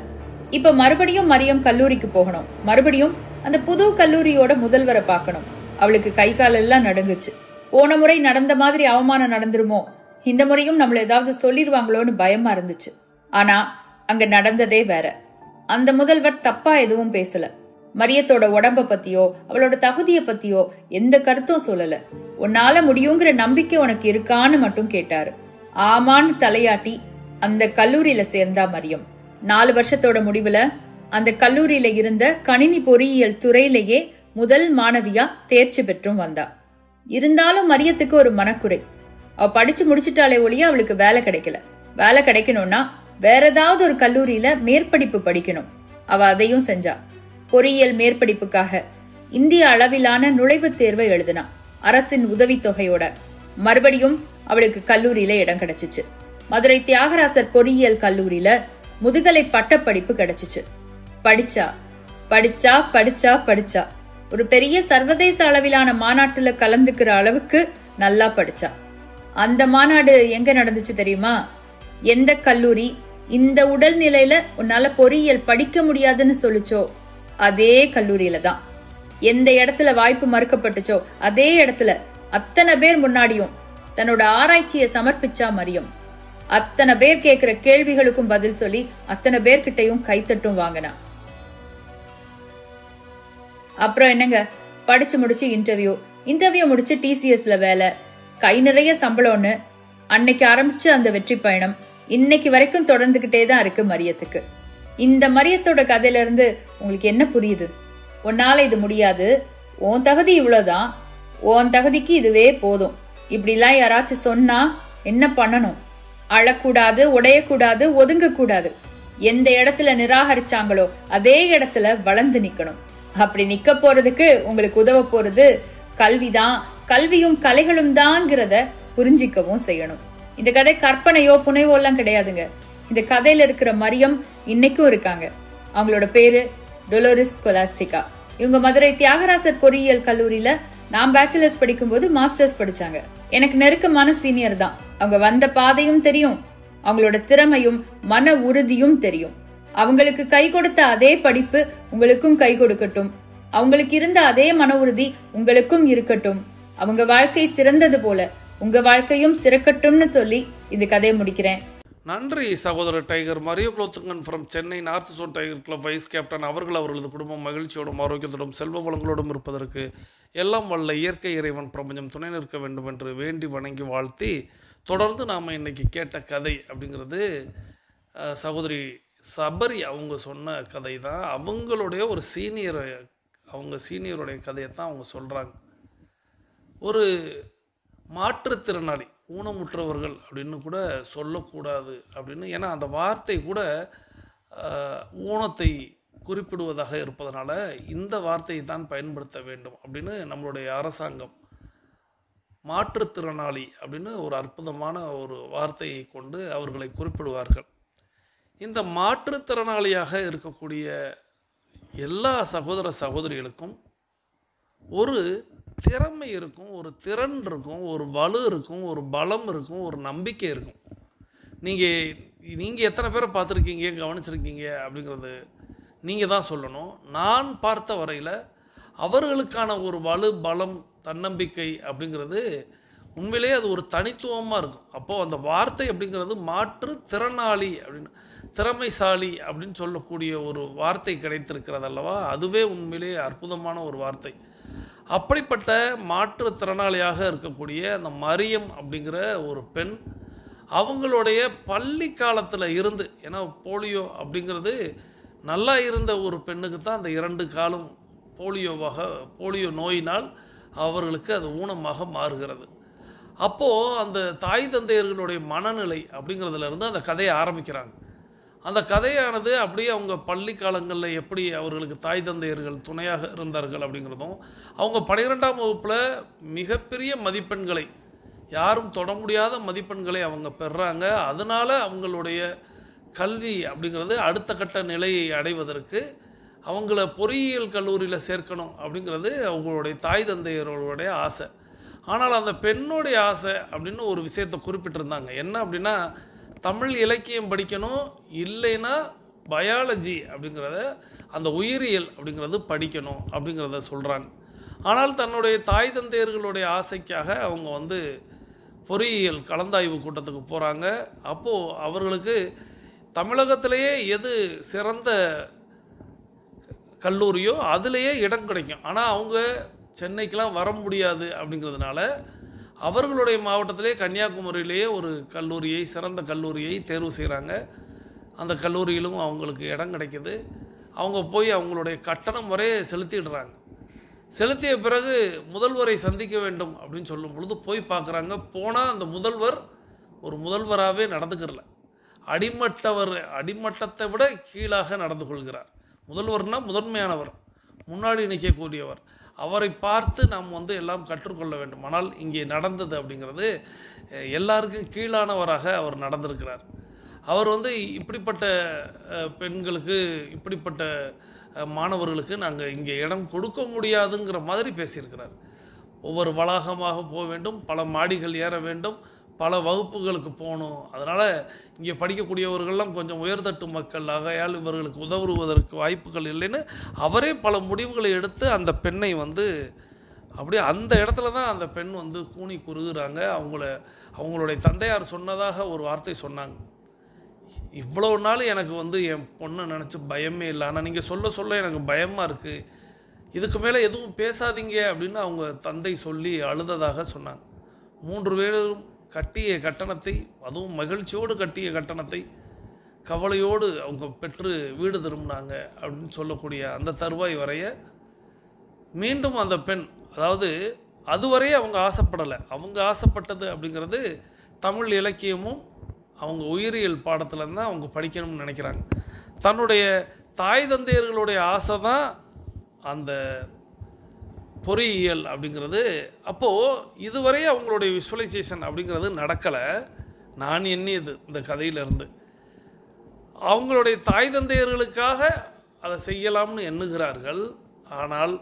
இப்ப மறுபடியும் மரியம் கல்லூரிக்கு போகணும். மறுபடியும் அந்த புது கல்லூரியோட முதல்வரை பார்க்கணும். அவளுக்கு கை காலெல்லாம் நடுங்குச்சு. போன முறை நடந்த மாதிரி அவமானம் நடந்துருமோ, இந்த முறையும் நம்மள ஏதாவது சொல்லிடுவாங்களோன்னு பயமா இருந்துச்சு. ஆனா அங்க நடந்ததே வேற. அந்த முதல்வர் தப்பா எதுவும் பேசல. மரியத்தோட உடம்ப பத்தியோ அவளோட தகுதிய பத்தியோ எந்த கருத்தும் சொல்லல. உன்னால முடியுங்கிற நம்பிக்கை உனக்கு இருக்கான்னு மட்டும் கேட்டாரு. ஆமான்னு தலையாட்டி அந்த கல்லூரியில சேர்ந்தா மரியம். 4 வருஷத்தோட முடிவுல அந்த கல்லூரியில இருந்த கணினி பொறியியல் துறையிலேயே முதல் மாணவியா தேர்ச்சி பெற்றும் வந்தா. இருந்தாலும் மரியத்துக்கு ஒரு மனக்குறை. அவ படிச்சு முடிச்சுட்டாலே ஒழிய அவளுக்கு வேலை கிடைக்கல. வேலை கிடைக்கணும்னா வேற ஏதாவது ஒரு கல்லூரியில மேற்படிப்பு படிக்கணும். அவ அதையும் செஞ்சா. பொறியியல் மேற்படிப்புக்காக இந்திய அளவிலான நுழைவுத் தேர்வை எழுதினா. அரசின் உதவித்தொகையோட மறுபடியும் அவளுக்கு கல்லூரியில இடம் கிடைச்சிச்சு. மதுரை தியாகராசர் பொறியியல் கல்லூரியில முதுகலை பட்டப்படிப்பு கிடைச்சிச்சு. படிச்சா படிச்சா படிச்சா படிச்சா ஒரு பெரிய சர்வதேச அளவிலான மாநாட்டுல கலந்துக்கிற அளவுக்கு நல்லா படிச்சா. அந்த மாநாடு எங்க நடந்துச்சு தெரியுமா? எந்த கல்லூரி இந்த உடல்நிலையில உன்னால பொறியியல் படிக்க முடியாதுன்னு சொல்லுச்சோ அதே கல்லூரியில தான். எந்த இடத்துல வாய்ப்பு மறுக்கப்பட்டுச்சோ அதே இடத்துல அத்தனை பேர் முன்னாடியும் தன்னோட ஆராய்ச்சியை சமர்ப்பிச்சா மரியம். அத்தனை பேர் கேட்கிற கேள்விகளுக்கும் பதில் சொல்லி அத்தனை பேர்கிட்டையும் கைத்தட்டும் வாங்கினா. அப்புறம் என்னங்க, படிச்சு முடிச்சு இன்டர்வியூ முடிச்சு TCSல வேலை, கை நிறைய சம்பளம்னு அன்னைக்கு ஆரம்பிச்சு அந்த வெற்றி பயணம் இன்னைக்கு வரைக்கும் தொடர்ந்துகிட்டே தான் இருக்கு மரியத்துக்கு. இந்த மரியத்தோட கதையில இருந்து உங்களுக்கு என்ன புரியுது? உன்னால இது முடியாது, உன் தகுதி இவ்வளவுதான், உன் தகுதிக்கு இதுவே போதும், இப்படிலாம் யாராச்சும் சொன்னா என்ன பண்ணணும்? அழக்கூடாது, உடையக்கூடாது, ஒதுங்கக்கூடாது. எந்த இடத்துல நிராகரிச்சாங்களோ அதே இடத்துல வளர்ந்து நிக்கணும். அப்படி நிக்க போறதுக்கு உங்களுக்கு உதவ போறது கல்விதான். கல்வியும் கலைகளும் தான்ங்கிறத புரிஞ்சிக்கவும் செய்யணும். இந்த கதை கற்பனையோ புனைவோ எல்லாம் கிடையாதுங்க. இந்த கதையில இருக்கிற மரியம் இன்னைக்கும் இருக்காங்க. அவங்களோட பேரு டொலோரிஸ் ஸ்கொலாஸ்டிகா. இவங்க மதுரை தியாகராசர் பொறியியல் கல்லூரியில நான் பேச்சுலர்ஸ் படிக்கும்போது மாஸ்டர்ஸ் படிச்சாங்க. எனக்கு நெருக்கமான சீனியர் தான். அவங்க வந்த பாதையும் தெரியும், அவங்களோட திறமையும் மன உறுதியும் தெரியும். அவங்களுக்கு கை கொடுத்த அதே படிப்பு உங்களுக்கும் கை கொடுக்கட்டும். அவங்களுக்கு இருந்த அதே மன உறுதி உங்களுக்கும் இருக்கட்டும். அவங்க வாழ்க்கை சிறந்தது போல உங்க வாழ்க்கையும் சிறக்கட்டும்னு சொல்லி இந்த கதையை முடிக்கிறேன். நன்றி சகோதரர் tiger Mario Kulothungan from Chennai north zone tiger club vice captain அவர்கள் அவர்களது குடும்பம் மகிழ்ச்சியோடும் ஆரோக்கியத்தோடும் செல்வ வளங்களோடும் இருப்பதற்கு எல்லாம் வல்ல இயற்கை இறைவன் பிரபஞ்சம் துணை நிற்க வேண்டும் என்று வேண்டி வணங்கி வாழ்த்தி, தொடர்ந்து நாம் இன்னைக்கு கேட்ட கதை அப்படிங்கிறது சகோதரி சபரி அவங்க சொன்ன கதை தான். அவங்களுடைய ஒரு சீனியருடைய கதையை தான் அவங்க சொல்கிறாங்க. ஒரு மாற்றுத்திறனாளி, ஊனமுற்றவர்கள் அப்படின்னு கூட சொல்லக்கூடாது அப்படின்னு, ஏன்னா அந்த வார்த்தை கூட ஊனத்தை குறிப்பிடுவதாக இருப்பதனால இந்த வார்த்தையை தான் பயன்படுத்த வேண்டும் அப்படின்னு நம்மளுடைய அரசாங்கம் மாற்றுத்திறனாளி அப்படின்னு ஒரு அற்புதமான ஒரு வார்த்தையை கொண்டு அவர்களை குறிப்பிடுவார்கள். இந்த மாற்றுத்திறனாளியாக இருக்கக்கூடிய எல்லா சகோதர சகோதரிகளுக்கும் ஒரு திறமை இருக்கும், ஒரு திறன் இருக்கும், ஒரு வலு இருக்கும், ஒரு பலம் இருக்கும், ஒரு நம்பிக்கை இருக்கும். நீங்கள் எத்தனை பேரை பார்த்துருக்கீங்க, கவனிச்சிருக்கீங்க அப்படிங்கிறது நீங்கள் தான் சொல்லணும். நான் பார்த்த வரையில் அவர்களுக்கான ஒரு வலு, பலம், தன்னம்பிக்கை அப்படிங்கிறது உண்மையிலே அது ஒரு தனித்துவமாக இருக்கும். அப்போது அந்த வார்த்தை அப்படிங்கிறது மாற்றுத்திறனாளி அப்படின்னு, திறமைசாலி அப்படின்னு சொல்லக்கூடிய ஒரு வார்த்தை கிடைத்திருக்கிறது அல்லவா, அதுவே உண்மையிலே அற்புதமான ஒரு வார்த்தை. அப்படிப்பட்ட மாற்றுத்திறனாளியாக இருக்கக்கூடிய அந்த மரியம் அப்படிங்கிற ஒரு பெண் அவங்களுடைய பள்ளி காலத்தில் இருந்து, ஏன்னா போலியோ அப்படிங்கிறது நல்லா இருந்த ஒரு பெண்ணுக்கு தான் அந்த 2 காலும் போலியோ நோயினால் அவர்களுக்கு அது ஊனமாக மாறுகிறது. அப்போது அந்த தாய் தந்தையர்களுடைய மனநிலை அப்படிங்கிறதுலேருந்து அந்த கதையை ஆரம்பிக்கிறாங்க. அந்த கதையானது அப்படியே அவங்க பள்ளி காலங்களில் எப்படி அவர்களுக்கு தாய் தந்தையர்கள் துணையாக இருந்தார்கள் அப்படிங்கிறதும், அவங்க 12ஆம் வகுப்பில் மிகப்பெரிய மதிப்பெண்களை, யாரும் தொட முடியாத மதிப்பெண்களை அவங்க பெறுறாங்க. அதனால் அவங்களுடைய கல்வி அப்படிங்கிறது அடுத்த கட்ட நிலையை அடைவதற்கு அவங்கள பொறியியல் கல்லூரியில் சேர்க்கணும் அப்படிங்கிறது அவங்களுடைய தாய் தந்தையர்களுடைய ஆசை. ஆனால் அந்த பெண்ணுடைய ஆசை அப்படின்னு ஒரு விஷயத்தை குறிப்பிட்டிருந்தாங்க. என்ன அப்படின்னா, தமிழ் இலக்கியம் படிக்கணும், இல்லைன்னா பயாலஜி அப்படிங்கிறத, அந்த உயிரியல் அப்படிங்கிறது படிக்கணும் அப்படிங்கிறத சொல்கிறாங்க. ஆனால் தன்னுடைய தாய் தந்தையர்களுடைய ஆசைக்காக அவங்க பொறியியல் கலந்தாய்வு கூட்டத்துக்கு போகிறாங்க. அப்போது அவர்களுக்கு தமிழகத்திலேயே எது சிறந்த கல்லூரியோ அதிலேயே இடம் கிடைக்கும். ஆனால் அவங்க சென்னைக்கெலாம் வர முடியாது அப்படிங்கிறதுனால அவர்களுடைய மாவட்டத்திலே கன்னியாகுமரியிலேயே ஒரு கல்லூரியை, சிறந்த கல்லூரியை தேர்வு செய்கிறாங்க. அந்த கல்லூரியிலும் அவங்களுக்கு இடம் கிடைக்கிது. அவங்க போய் அவங்களுடைய கட்டணம் வரைய செலுத்திடுறாங்க. செலுத்திய பிறகு முதல்வரை சந்திக்க வேண்டும் அப்படின்னு சொல்லும் பொழுது போய் பார்க்குறாங்க. போனால் அந்த முதல்வர் ஒரு முதல்வராகவே நடந்துக்கிறல, அடிமட்டத்தை விட கீழாக நடந்து கொள்கிறார். முதல்வர்னால் முதன்மையானவர், முன்னாடி நிற்கக்கூடியவர். அவரை பார்த்து நாம் எல்லாம் கற்றுக்கொள்ள வேண்டும். ஆனால் இங்கே நடந்தது அப்படிங்கிறது எல்லாருக்கும் கீழானவராக அவர் நடந்திருக்கிறார். அவர் இப்படிப்பட்ட பெண்களுக்கு, இப்படிப்பட்ட மாணவர்களுக்கு நாங்கள் இங்கே இடம் கொடுக்க முடியாதுங்கிற மாதிரி பேசியிருக்கிறார். ஒவ்வொரு வளாகமாக போக வேண்டும், பல மாடிகள் ஏற வேண்டும், பல வகுப்புகளுக்கு போகணும். அதனால் இங்கே படிக்கக்கூடியவர்கள்லாம் கொஞ்சம் உயர்தட்டு மக்கள், ஆகையால் இவர்களுக்கு உதவுவதற்கு வாய்ப்புகள் இல்லைன்னு அவரே பல முடிவுகளை எடுத்து அந்த பெண்ணை அப்படியே அந்த இடத்துல தான் அந்த பெண் கூனி குறுகுறாங்க. அவங்களுடைய தந்தையார் சொன்னதாக ஒரு வார்த்தை சொன்னாங்க. இவ்வளோ நாள் எனக்கு என் பொண்ணை நினச்சி பயமே இல்லை, ஆனால் நீங்கள் சொல்ல எனக்கு பயமாக இருக்குது, இதுக்கு மேலே எதுவும் பேசாதீங்க அப்படின்னு அவங்க தந்தை சொல்லி அழுததாக சொன்னாங்க. 3 பேரும் கட்டிய கட்டணத்தை, அதுவும் மகிழ்ச்சியோடு கட்டிய கட்டணத்தை கவலையோடு அவங்க பெற்று வீடு திரும்பினாங்க அப்படின்னு சொல்லக்கூடிய அந்த தருவாய் வரைய மீண்டும் அந்த பெண், அதாவது அதுவரையே அவங்க ஆசைப்படலை. அவங்க ஆசைப்பட்டது அப்படிங்கிறது தமிழ் இலக்கியமும் அவங்க உயிரியல் பாடத்தில் தான் அவங்க படிக்கணும்னு நினைக்கிறாங்க. தன்னுடைய தாய் தந்தையர்களுடைய ஆசை தான் அந்த பொறியியல் அப்படிங்கிறது. அப்போது இதுவரை அவங்களுடைய விஷுவலைசேஷன் அப்படிங்கிறது நடக்கலை. நான் எண்ணியது இந்த கதையிலிருந்து அவங்களுடைய தாய் தந்தையர்களுக்காக அதை செய்யலாம்னு எண்ணுகிறார்கள். ஆனால்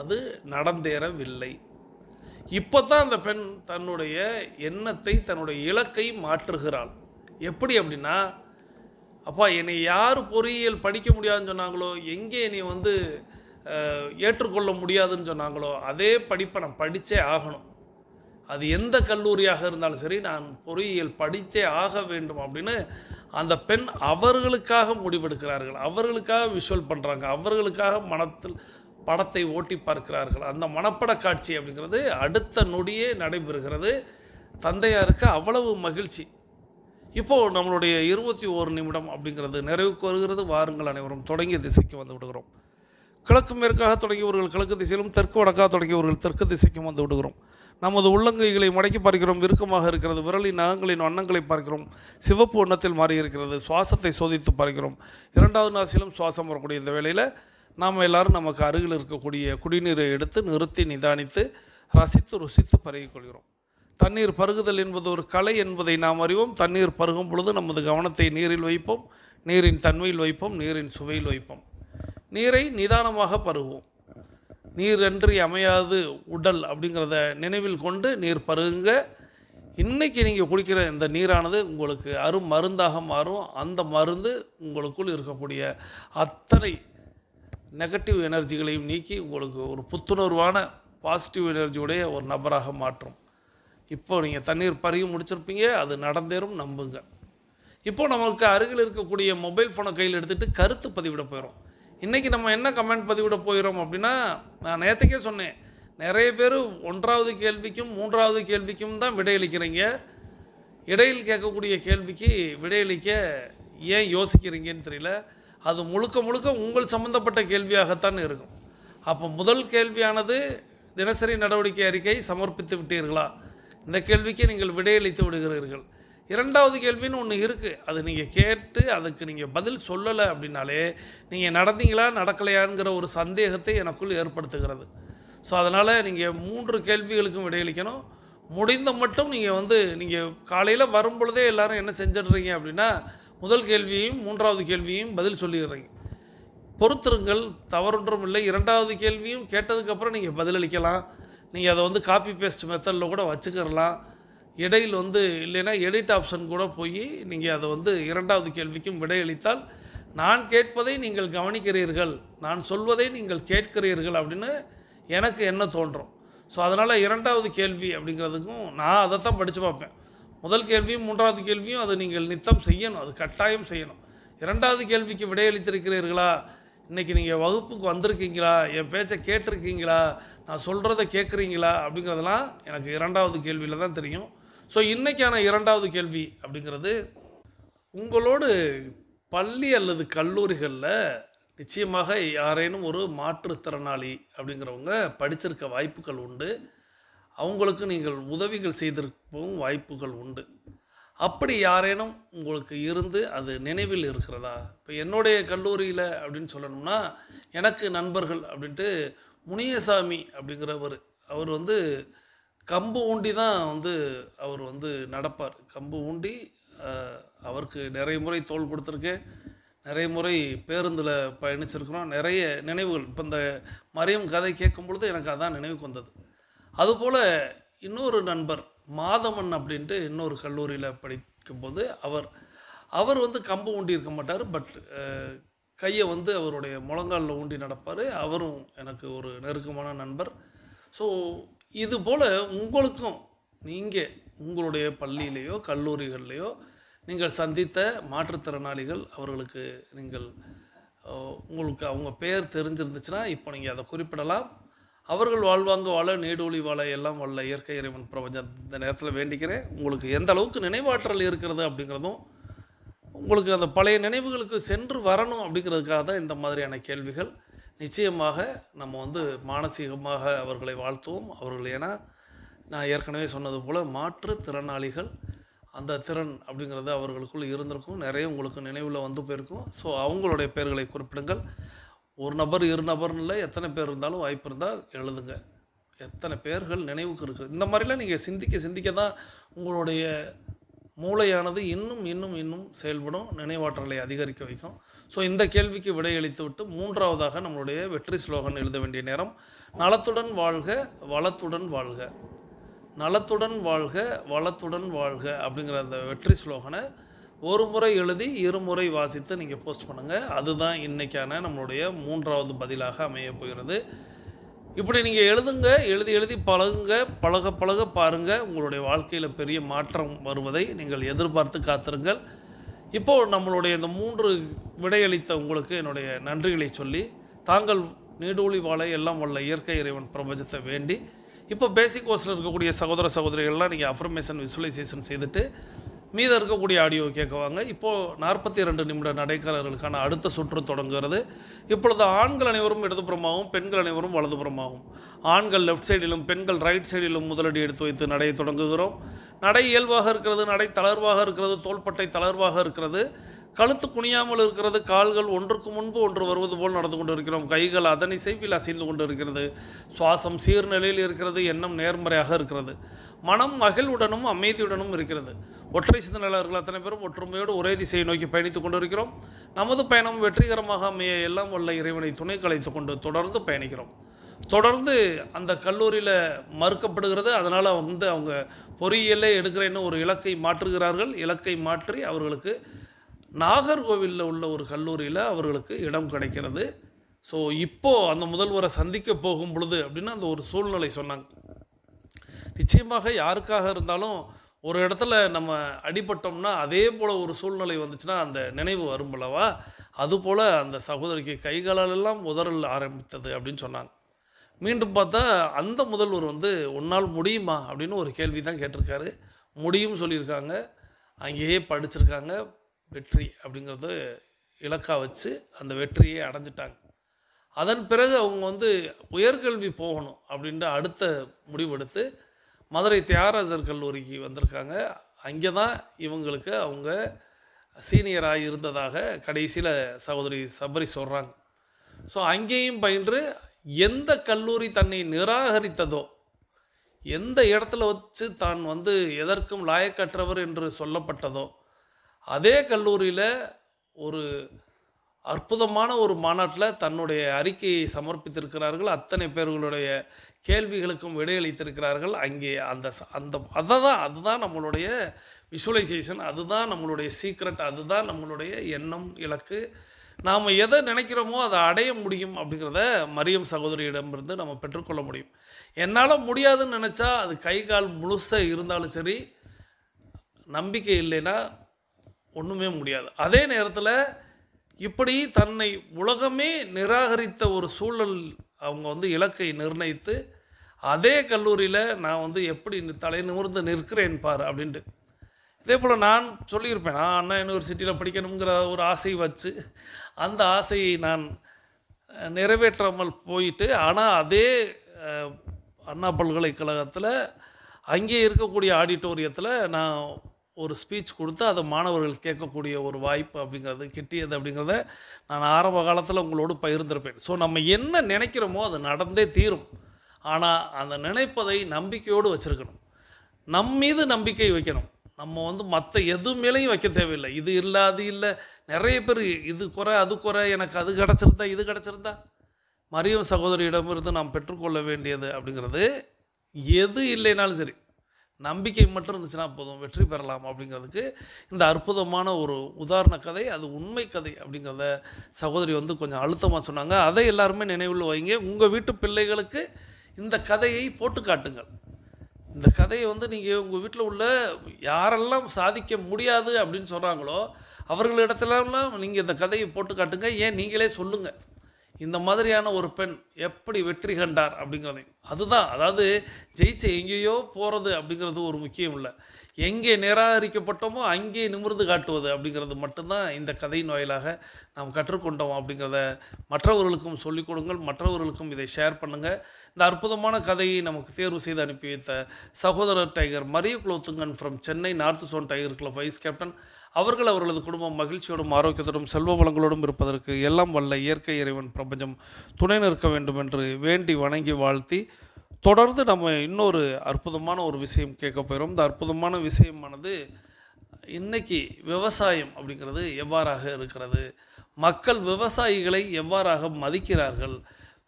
அது நடந்தேறவில்லை. இப்போ தான் அந்த பெண் தன்னுடைய எண்ணத்தை, தன்னுடைய இலக்கை மாற்றுகிறாள். எப்படி அப்படின்னா, அப்பா என்னை யார் பொறியியல் படிக்க முடியாதுன்னு சொன்னாங்களோ, எங்கே நீ ஏற்றுக்கொள்ள முடியாதுன்னு சொன்னாங்களோ அதே படிப்பை நான் படித்தே ஆகணும். அது எந்த கல்லூரியாக இருந்தாலும் சரி, நான் பொறியியல் படித்தே ஆக வேண்டும் அப்படின்னு அந்த பெண் அவர்களுக்காக முடிவெடுக்கிறார்கள். அவர்களுக்காக விஷுவல் பண்ணுறாங்க, அவர்களுக்காக மனத்தில் படத்தை ஓட்டி பார்க்கிறார்கள். அந்த மனப்பட காட்சி அப்படிங்கிறது அடுத்த நொடியே நடைபெறுகிறது. தந்தையாருக்கு அவ்வளவு மகிழ்ச்சி. இப்போது நம்மளுடைய 21 நிமிடம் அப்படிங்கிறது நிறைவுக்கு வருகிறது. வாருங்கள் அனைவரும் தொடங்கிய திசைக்கு வந்து விடுகிறோம். கிழக்கு மேற்காக தொடங்கியவர்கள் கிழக்கு திசையிலும், தெற்கு வடக்காக தொடங்கியவர்கள் தெற்கு திசைக்கும் வந்து விடுகிறோம். நமது உள்ளங்கைகளை மடக்கி பார்க்கிறோம், இறுக்கமாக இருக்கிறது. விரலின் நகங்களின் வண்ணங்களை பார்க்கிறோம், சிவப்பு வண்ணத்தில் மாறி இருக்கிறது. சுவாசத்தை சோதித்து பார்க்கிறோம். 2வது நாசிலும் சுவாசம் வரக்கூடிய இந்த வேளையில் நாம் எல்லோரும் நமக்கு அருகில் இருக்கக்கூடிய குடிநீரை எடுத்து நிறுத்தி நிதானித்து ரசித்து ருசித்து பருகிக்கொள்கிறோம். தண்ணீர் பருகுதல் என்பது ஒரு கலை என்பதை நாம் அறிவோம். தண்ணீர் பருகும் பொழுது நமது கவனத்தை நீரில் வைப்போம், நீரின் தன்மையில் வைப்போம், நீரின் சுவையில் வைப்போம். நீரை நிதானமாக பருகுவோம். நீரன்றி அமையாது உடல் அப்படிங்கிறத நினைவில் கொண்டு நீர் பருகுங்க. இன்றைக்கி நீங்கள் குடிக்கிற இந்த நீரானது உங்களுக்கு மருந்தாக மாறும். அந்த மருந்து உங்களுக்குள் இருக்கக்கூடிய அத்தனை நெகட்டிவ் எனர்ஜிகளையும் நீக்கி உங்களுக்கு ஒரு புத்துணர்வான பாசிட்டிவ் எனர்ஜியுடைய ஒரு நபராக மாற்றும். இப்போ நீங்கள் தண்ணீர் பருகி முடிச்சிருப்பீங்க, அது நடந்தேறும், நம்புங்க. இப்போது நமக்கு அருகில் இருக்கக்கூடிய மொபைல் ஃபோனை கையில் எடுத்துகிட்டு கருத்து பதிவிட போயிடும். இன்றைக்கி நம்ம என்ன கமெண்ட் பதிவிட போயிடும் அப்படின்னா, நான் நேற்றுக்கே சொன்னேன், நிறைய பேர் 1வது கேள்விக்கும் 3வது கேள்விக்கும் தான் விடையளிக்கிறீங்க. இடையில் கேட்கக்கூடிய கேள்விக்கு விடையளிக்க ஏன் யோசிக்கிறீங்கன்னு தெரியல. அது முழுக்க முழுக்க உங்கள் சம்பந்தப்பட்ட கேள்வியாகத்தான் இருக்கும். அப்போ முதல் கேள்வியானது தினசரி நடவடிக்கை அறிக்கை சமர்ப்பித்து விட்டீர்களா, இந்த கேள்விக்கு நீங்கள் விடையளித்து விடுகிறீர்கள். இரண்டாவது கேள்வின்னு ஒன்று இருக்குது, அது நீங்கள் கேட்டு அதுக்கு நீங்கள் பதில் சொல்லலை அப்படின்னாலே நீங்கள் நடந்தீங்களா நடக்கலையாங்கிற ஒரு சந்தேகத்தை எனக்குள் ஏற்படுத்துகிறது. ஸோ அதனால் நீங்கள் 3 கேள்விகளுக்கும் விடையளிக்கணும். முடிந்த மட்டும் நீங்கள் காலையில் வரும்பொழுதே எல்லோரும் என்ன செஞ்சிடுறீங்க அப்படின்னா, முதல் கேள்வியையும் 3வது கேள்வியையும் பதில் சொல்லிடுறீங்க. பொறுத்திருங்கள், தவறொன்றும் இல்லை. 2வது கேள்வியும் கேட்டதுக்கப்புறம் நீங்கள் பதிலளிக்கலாம். நீங்கள் அதை காப்பி பேஸ்ட் மெத்தடில் கூட வச்சுக்கிறலாம். இடையில் இல்லைன்னா எடிட் ஆப்ஷன் கூட போய் நீங்கள் அதை 2வது கேள்விக்கும் விடையளித்தால், நான் கேட்பதை நீங்கள் கவனிக்கிறீர்கள், நான் சொல்வதை நீங்கள் கேட்கிறீர்கள் அப்படின்னு எனக்கு என்ன தோன்றும். ஸோ அதனால் 2வது கேள்வி அப்படிங்கிறதுக்கும் நான் அதைத்தான் படித்து பார்ப்பேன். முதல் கேள்வியும் 3வது கேள்வியும் அது நீங்கள் நித்தம் செய்யணும், அது கட்டாயம் செய்யணும். 2வது கேள்விக்கு விடையளித்திருக்கிறீர்களா, இன்றைக்கி நீங்கள் வகுப்புக்கு வந்திருக்கீங்களா, என் பேச்சை கேட்டிருக்கீங்களா, நான் சொல்கிறத கேட்குறீங்களா அப்படிங்கிறதெல்லாம் எனக்கு 2வது கேள்வியில் தான் தெரியும். ஸோ இன்றைக்கான 2வது கேள்வி அப்படிங்கிறது, உங்களோடு பள்ளி அல்லது கல்லூரிகளில் நிச்சயமாக யாரேனும் ஒரு மாற்றுத்திறனாளி அப்படிங்கிறவங்க படிச்சிருக்க வாய்ப்புகள் உண்டு. அவங்களுக்கு நீங்கள் உதவிகள் செய்திருக்கவும் வாய்ப்புகள் உண்டு. அப்படி யாரேனும் உங்களுக்கு இருந்து அது நினைவில் இருக்கிறதா? இப்போ என்னுடைய கல்லூரியில் அப்படின்னு சொல்லணும்னா, எனக்கு நண்பர்கள் அப்படின்ட்டு முனியசாமி அப்படிங்கிறவர், அவர் கம்பு ஊண்டி தான் அவர் நடப்பார். கம்பு ஊண்டி அவருக்கு நிறைய முறை தோள் கொடுத்துருக்கேன், நிறைய முறை பேருந்தில் பயணிச்சிருக்கிறோம். நிறைய நினைவுகள், இப்போ இந்த மரியம் கதை கேட்கும் பொழுது எனக்கு அதான் நினைவுக்கு வந்தது. அதுபோல் இன்னொரு நண்பர் மாதவன் அப்படின்ட்டு இன்னொரு கல்லூரியில் படிக்கும்போது அவர் கம்பு ஊண்டி இருக்க மாட்டார், பட் கையை அவருடைய முழங்காலில் ஊண்டி நடப்பார். அவரும் எனக்கு ஒரு நெருக்கமான நண்பர். ஸோ இது போல் உங்களுக்கும் நீங்கள் உங்களுடைய பள்ளியிலேயோ கல்லூரிகள்லேயோ நீங்கள் சந்தித்த மாற்றுத்திறனாளிகள், அவர்களுக்கு உங்களுக்கு அவங்க பேர் தெரிஞ்சிருந்துச்சுன்னா இப்போ நீங்கள் அதை குறிப்பிடலாம். அவர்கள் வாழ்வாங்க வாழ நீடூழி வாழ எல்லாம் வல்ல இயற்கை இறைவன் பிரபஞ்சம் இந்த நேரத்தில் வேண்டிக்கிறேன். உங்களுக்கு எந்த அளவுக்கு நினைவாற்றல் இருக்கிறது அப்படிங்கிறதும், உங்களுக்கு அந்த பழைய நினைவுகளுக்கு சென்று வரணும் அப்படிங்கிறதுக்காக தான் இந்த மாதிரியான கேள்விகள். நிச்சயமாக நம்ம மானசீகமாக அவர்களை வாழ்த்துவோம். அவர்கள் ஏன்னா நான் ஏற்கனவே சொன்னது போல் மாற்றுத்திறனாளிகள், அந்த திறன் அப்படிங்கிறது அவர்களுக்குள் இருந்திருக்கும், நிறைய உங்களுக்கு நினைவில் போயிருக்கும். ஸோ அவங்களுடைய பெயர்களை குறிப்பிடுங்கள். ஒரு நபர் 2 நபர்னு இல்லை, எத்தனை பேர் இருந்தாலும் வாய்ப்பு இருந்தால் எழுதுங்க. எத்தனை பேர்கள் நினைவுக்கு இருக்குது. இந்த மாதிரிலாம் நீங்கள் சிந்திக்க தான் உங்களுடைய மூளையானது இன்னும் செயல்படும், நினைவாற்றலை அதிகரிக்க வைக்கும். ஸோ இந்த கேள்விக்கு விடையளித்து விட்டு 3வதாக நம்மளுடைய வெற்றி ஸ்லோகன் எழுத வேண்டிய நேரம். நலத்துடன் வாழ்க வளத்துடன் வாழ்க, நலத்துடன் வாழ்க வளத்துடன் வாழ்க அப்படிங்கிற அந்த வெற்றி ஸ்லோகனை ஒரு முறை எழுதி 2 முறை வாசித்து நீங்கள் போஸ்ட் பண்ணுங்கள். அதுதான் இன்றைக்கான நம்மளுடைய 3வது பதிலாக அமைய போகிறது. இப்படி நீங்கள் எழுதுங்க, எழுதி பழகுங்க, பழக பாருங்கள். உங்களுடைய வாழ்க்கையில் பெரிய மாற்றம் வருவதை நீங்கள் எதிர்பார்த்து காத்திருங்கள். இப்போது நம்மளுடைய இந்த 3 விடையளித்த உங்களுக்கு என்னுடைய நன்றிகளை சொல்லி, தாங்கள் நீடூழி வாழ எல்லாம் வல்ல இயற்கை இறைவன் பிரபஞ்சத்தை வேண்டி, இப்போ பேசிக் கோர்ஸில் இருக்கக்கூடிய சகோதர சகோதரிகள்லாம் நீங்கள் அஃபர்மேஷன் விசுவலைசேஷன் செய்துட்டு மீதம் இருக்கக்கூடிய ஆடியோ கேட்குவாங்க. இப்போது 42 நிமிட நடைக்காரர்களுக்கான அடுத்த சுற்று தொடங்குகிறது. இப்பொழுது ஆண்கள் அனைவரும் இடதுபுறமாகவும் பெண்கள் அனைவரும் வலதுபுறமாகவும், ஆண்கள் லெஃப்ட் சைடிலும் பெண்கள் ரைட் சைடிலும் முதலடி எடுத்து வைத்து நடையை தொடங்குகிறோம். நடை இயல்பாக இருக்கிறது, நடை தளர்வாக இருக்கிறது, தோள்பட்டை தளர்வாக இருக்கிறது, கழுத்து குனியாமல் இருக்கிறது, கால்கள் ஒன்றுக்கு முன்பு ஒன்று வருவது போல் நடந்து கொண்டு இருக்கிறோம், கைகள் அதன் இசைவில் அசைந்து கொண்டு இருக்கிறது, சுவாசம் சீர்நிலையில் இருக்கிறது, எண்ணம் நேர்மறையாக இருக்கிறது, மனம் மகிழ்வுடனும் அமைதியுடனும் இருக்கிறது. ஒற்றை சிந்தனையாளர்கள் அத்தனை பேரும் ஒற்றுமையோடு ஒரே திசையை நோக்கி பயணித்துக் கொண்டிருக்கிறோம். நமது பயணம் வெற்றிகரமாக அமைய எல்லாம் வல்ல இறைவனை துணை கலைத்து கொண்டு தொடர்ந்து பயணிக்கிறோம். தொடர்ந்து அந்த கல்லூரியில் மறுக்கப்படுகிறது, அதனால் அவங்க பொறியியலே எடுக்கிறேன்னு ஒரு இலக்கை மாற்றுகிறார்கள். இலக்கை மாற்றி அவர்களுக்கு நாகர்கோவிலில் உள்ள ஒரு கல்லூரியில் அவர்களுக்கு இடம் கிடைக்கிறது. ஸோ இப்போது அந்த முதல்வரை சந்திக்க போகும் பொழுது அப்படின்னு அந்த ஒரு சூழ்நிலை சொன்னாங்க. நிச்சயமாக யாருக்காக இருந்தாலும் ஒரு இடத்துல நம்ம அடிபட்டோம்னா அதே போல் ஒரு சூழ்நிலை வந்துச்சுன்னா அந்த நினைவு வரும்பளவா, அதுபோல் அந்த சகோதரிக்கு கைகாலெல்லாம் உதறல் ஆரம்பித்தது அப்படின்னு சொன்னாங்க. மீண்டும் பார்த்தா அந்த முதல்வர் உன்னால் முடியுமா அப்படின்னு ஒரு கேள்வி தான் கேட்டிருக்காரு. முடியும் சொல்லியிருக்காங்க. அங்கேயே படிச்சிருக்காங்க. வெற்றி அப்படிங்கிறது இலக்காக வச்சு அந்த வெற்றியை அடைஞ்சிட்டாங்க. அதன் பிறகு அவங்க வந்து உயர்கல்வி போகணும் அப்படின்ட்டு அடுத்த முடிவெடுத்து மதுரை தியாகராஜர் கல்லூரிக்கு வந்திருக்காங்க. அங்கே தான் இவங்களுக்கு அவங்க சீனியராக இருந்ததாக கடைசியில் சகோதரி சபரி சொல்கிறாங்க. ஸோ அங்கேயும் பயின்று எந்த கல்லூரி தன்னை நிராகரித்ததோ, எந்த இடத்துல வச்சு தான் வந்து எதற்கும் லாயக்கற்றவர் என்று சொல்லப்பட்டதோ, அதே கல்லூரியில் ஒரு அற்புதமான ஒரு மாநாட்டில் தன்னுடைய அறிக்கையை சமர்ப்பித்திருக்கிறார்கள். அத்தனை பேர்களுடைய கேள்விகளுக்கும் விடையளித்திருக்கிறார்கள். அங்கே அதுதான் நம்மளுடைய விஷுவலைசேஷன், அதுதான் நம்மளுடைய சீக்ரெட், அதுதான் நம்மளுடைய எண்ணம், இலக்கு. நாம் எதை நினைக்கிறோமோ அதை அடைய முடியும் அப்படிங்கிறத மரியம் சகோதரியிடமிருந்து நம்ம பெற்றுக்கொள்ள முடியும். என்னால் முடியாதுன்னு நினச்சா அது கை கால் முழுசாக இருந்தாலும் சரி, நம்பிக்கை இல்லைன்னா ஒன்றுமே முடியாது. அதே நேரத்தில் இப்படி தன்னை உலகமே நிராகரித்த ஒரு சூழல் அவங்க வந்து இலக்கை நிர்ணயித்து அதே கல்லூரியில் நான் வந்து எப்படி தலை நிமிர்ந்து நிற்கிறேன் பார் அப்படின்ட்டு. இதே போல் நான் சொல்லியிருப்பேன், நான் அண்ணா யூனிவர்சிட்டியில் படிக்கணுங்கிற ஒரு ஆசை வச்சு அந்த ஆசையை நான் நிறைவேற்றாமல் போயிட்டு, ஆனால் அதே அண்ணா பல்கலைக்கழகத்தில் அங்கே இருக்கக்கூடிய ஆடிட்டோரியத்தில் நான் ஒரு ஸ்பீச் கொடுத்து அதை மாணவர்கள் கேட்கக்கூடிய ஒரு வாய்ப்பு அப்படிங்கிறது கிட்டியது அப்படிங்கிறத நான் ஆரம்ப காலத்தில் உங்களோடு பகிர்ந்திருப்பேன். ஸோ நம்ம என்ன நினைக்கிறோமோ அது நடந்தே தீரும். ஆனால் அந்த நினைப்பதை நம்பிக்கையோடு வச்சுருக்கணும். நம் மீது நம்பிக்கை வைக்கணும். நம்ம வந்து மற்ற எது மேலேயும் வைக்க தேவையில்லை. இது இல்லை, அது இல்லை. நிறைய பேர் இது குறை, அது குறை, எனக்கு அது கிடச்சிருந்தா, இது கிடச்சிருந்தா. மரியம் சகோதரியிடமிருந்து நாம் பெற்றுக்கொள்ள வேண்டியது அப்படிங்கிறது, எது இல்லைனாலும் சரி, நம்பிக்கை மட்டும் இருந்துச்சுன்னா போதும், வெற்றி பெறலாம் அப்படிங்கிறதுக்கு இந்த அற்புதமான ஒரு உதாரண கதை, அது உண்மை கதை அப்படிங்கிறத சகோதரி வந்து கொஞ்சம் அழுத்தமாக சொன்னாங்க. அதை எல்லாருமே நினைவில் வைங்க. உங்கள் வீட்டு பிள்ளைகளுக்கு இந்த கதையை போட்டு காட்டுங்கள். இந்த கதையை வந்து நீங்கள் உங்கள் வீட்டில் உள்ள யாரெல்லாம் சாதிக்க முடியாது அப்படின்னு சொல்கிறாங்களோ அவர்களிடத்துலலாம் நீங்கள் இந்த கதையை போட்டு காட்டுங்க. ஏன் நீங்களே சொல்லுங்கள், இந்த மாதிரியான ஒரு பெண் எப்படி வெற்றி கண்டார் அப்படிங்கிறதையும். அதுதான், அதாவது ஜெயிச்சு எங்கேயோ போகிறது அப்படிங்கிறது ஒரு முக்கியம் இல்லை. எங்கே நிராகரிக்கப்பட்டோமோ அங்கே நிமிர்ந்து காட்டுவது அப்படிங்கிறது மட்டும்தான் இந்த கதையின் வாயிலாக நாம் கற்றுக்கொண்டோம் அப்படிங்கிறத மற்றவர்களுக்கும் சொல்லிக் கொடுங்கள். மற்றவர்களுக்கும் இதை ஷேர் பண்ணுங்கள். இந்த அற்புதமான கதையை நமக்கு தேர்வு செய்து அனுப்பி வைத்த சகோதரர் tiger Maria Kulothungan from Chennai north zone tiger club vice captain அவர்கள் அவர்களது குடும்பம் மகிழ்ச்சியோடும் ஆரோக்கியத்தோடும் செல்வ வளங்களோடும் இருப்பதற்கு எல்லாம் வல்ல இயற்கை இறைவன் பிரபஞ்சம் துணை நிற்க வேண்டும் என்று வேண்டி வணங்கி வாழ்த்தி, தொடர்ந்து நம்ம இன்னொரு அற்புதமான ஒரு விஷயம் கேட்க போகிறோம். இந்த அற்புதமான விஷயமானது இன்றைக்கி விவசாயம் அப்படிங்கிறது எவ்வாறாக இருக்கிறது, மக்கள் விவசாயிகளை எவ்வாறாக மதிக்கிறார்கள்,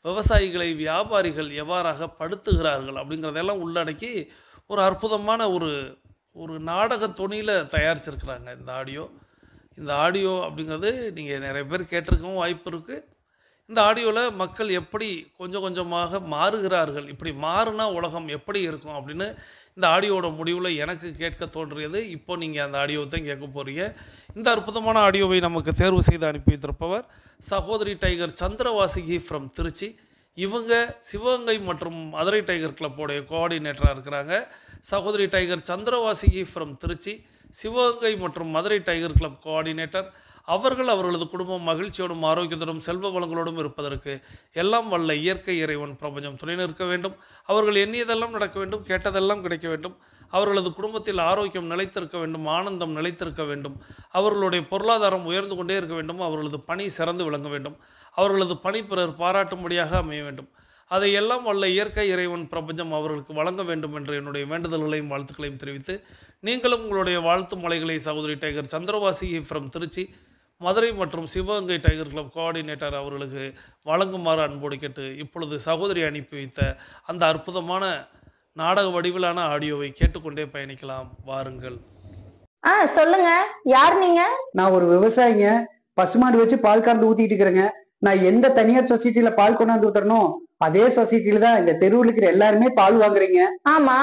விவசாயிகளை வியாபாரிகள் எவ்வாறாக படுத்துகிறார்கள் அப்படிங்கிறதெல்லாம் உள்ளடக்கி ஒரு அற்புதமான ஒரு நாடக தொனியில் தயாரிச்சிருக்கிறாங்க இந்த ஆடியோ அப்படிங்கிறது நீங்கள் நிறைய பேர் கேட்டிருக்கவும் வாய்ப்பு இருக்குது. இந்த ஆடியோவில் மக்கள் எப்படி கொஞ்சம் கொஞ்சமாக மாறுகிறார்கள், இப்படி மாறுனா உலகம் எப்படி இருக்கும் அப்படின்னு இந்த ஆடியோட முடிவில் எனக்கு கேட்க தோன்றியது. இப்போ நீங்கள் அந்த ஆடியோவை தான் கேட்க போகிறீங்க. இந்த அற்புதமான ஆடியோவை நமக்கு தேர்வு செய்து அனுப்பி வைத்திருப்பவர் சகோதரி டைகர் சந்திரவாசிகி ஃப்ரம் திருச்சி. இவங்க சிவகங்கை மற்றும் மதுரை டைகர் கிளப்போடைய கோஆர்டினேட்டராக இருக்கிறாங்க. சகோதரி டைகர் சந்திரவாசிகி ஃப்ரம் திருச்சி, சிவகங்கை மற்றும் மதுரை டைகர் கிளப் கோஆர்டினேட்டர். அவர்கள் அவர்களது குடும்பம் மகிழ்ச்சியோடும் ஆரோக்கியத்தோடும் செல்வ வளங்களோடும் இருப்பதற்கு எல்லாம் வல்ல இயற்கை இறைவன் பிரபஞ்சம் துணை நிற்க வேண்டும். அவர்கள் எண்ணியதெல்லாம் நடக்க வேண்டும், கேட்டதெல்லாம் கிடைக்க வேண்டும். அவர்களது குடும்பத்தில் ஆரோக்கியம் நிலைத்திருக்க வேண்டும், ஆனந்தம் நிலைத்திருக்க வேண்டும். அவர்களுடைய பொருளாதாரம் உயர்ந்து கொண்டே இருக்க வேண்டும். அவர்களது பணி சிறந்து விளங்க வேண்டும். அவர்களது பணி பிறர் பாராட்டும்படியாக அமைய வேண்டும். அதை எல்லாம் வல்ல இயற்கை இறைவன் பிரபஞ்சம் அவர்களுக்கு வழங்க வேண்டும் என்று என்னுடைய வேண்டுதல்களையும் வாழ்த்துக்களையும் தெரிவித்து, நீங்களும் உங்களுடைய வாழ்த்து மலைகளை சகோதரி டைகர் சந்திரவாசிகி ஃப்ரம் திருச்சி, மதுரை மற்றும் சிவகங்கை டைகர் கிளப் கோஆர்டினேட்டர் அவர்களுக்கு வழங்குமாறு அன்போடு கேட்டு, இப்பொழுது சகோதரி அனுப்பி வைத்த அந்த அற்புதமான நாடக வடிவிலான ஆடியோவை கேட்டுக்கொண்டே பயணிக்கலாம். வாருங்கள். சொல்லுங்க, யார் நீங்க? நான் ஒரு விவசாயிங்க. பசுமாடு வச்சு பால் கறந்து ஊத்திட்டு இருக்கிறேங்க. நான் எந்த தனியார் சொசைட்டில பால் கொண்டாந்து ஊத்துறனோ அதே சொசைட்டில தான் இந்த தெருவில் இருக்கிற எல்லாருமே பால் வாங்குறீங்க. ஆமா,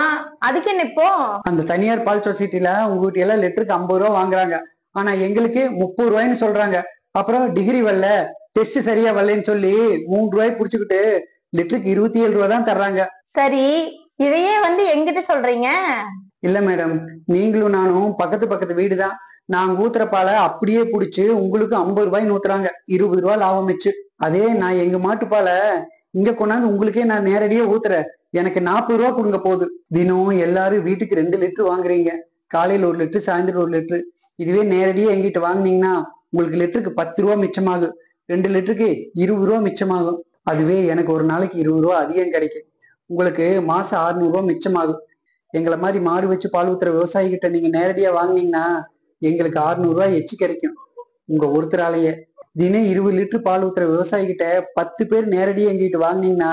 அதுக்கு என்ன இப்போ? அந்த தனியார் பால் சொசைட்டில உங்ககிட்ட எல்லாம் லிட்டருக்கு 50 ரூபா வாங்குறாங்க. ஆனா எங்களுக்கு 30 ரூபாய்ன்னு சொல்றாங்க. அப்புறம் டிகிரி வரல, டெஸ்ட் சரியா வரலன்னு சொல்லி 3 ரூபாய் புடிச்சுக்கிட்டு லிட்டருக்கு 27 ரூபா தான் தர்றாங்க. சரி, இதையே எங்கிட்ட சொல்றீங்க? இல்ல மேடம், நீங்களும் நானும் பக்கத்து பக்கத்து வீடு தான். நாங்க ஊத்துற பாலை அப்படியே புடிச்சு உங்களுக்கு 50 ரூபாய் ஊத்துறாங்க, 20 ரூபாய் லாபம் வச்சு. அதே நான் எங்க மாட்டு பாலை இங்க கொண்டாந்து உங்களுக்கே நான் நேரடியா ஊத்துறேன், எனக்கு 40 ரூபா கொடுங்க போகுது. தினம் எல்லாரும் வீட்டுக்கு 2 லிட்டர் வாங்குறீங்க, காலையில 1 லிட்டர், சாயந்தரம் 1 லிட்டர். இதுவே நேரடியா எங்கிட்ட வாங்குனீங்கன்னா உங்களுக்கு லிட்டருக்கு 10 ரூபா மிச்சமாகும், 2 லிட்டருக்கு 20 ரூபா மிச்சமாகும். அதுவே எனக்கு ஒரு நாளைக்கு 20 ரூபா அதிகம் கிடைக்கும், உங்களுக்கு மாசம் 600 ரூபா மிச்சமாகும். எங்களை மாதிரி மாடு வச்சு பால் ஊத்துற விவசாயி கிட்ட நீங்க நேரடியா வாங்குனீங்கன்னா எங்களுக்கு 600 ரூபாய் எச்சு கிடைக்கும் உங்க ஒருத்தராலேயே. தினம் 20 லிட்டர் பால் ஊத்துற விவசாயி கிட்ட 10 பேர் நேரடியா எங்கிட்ட வாங்குனீங்கன்னா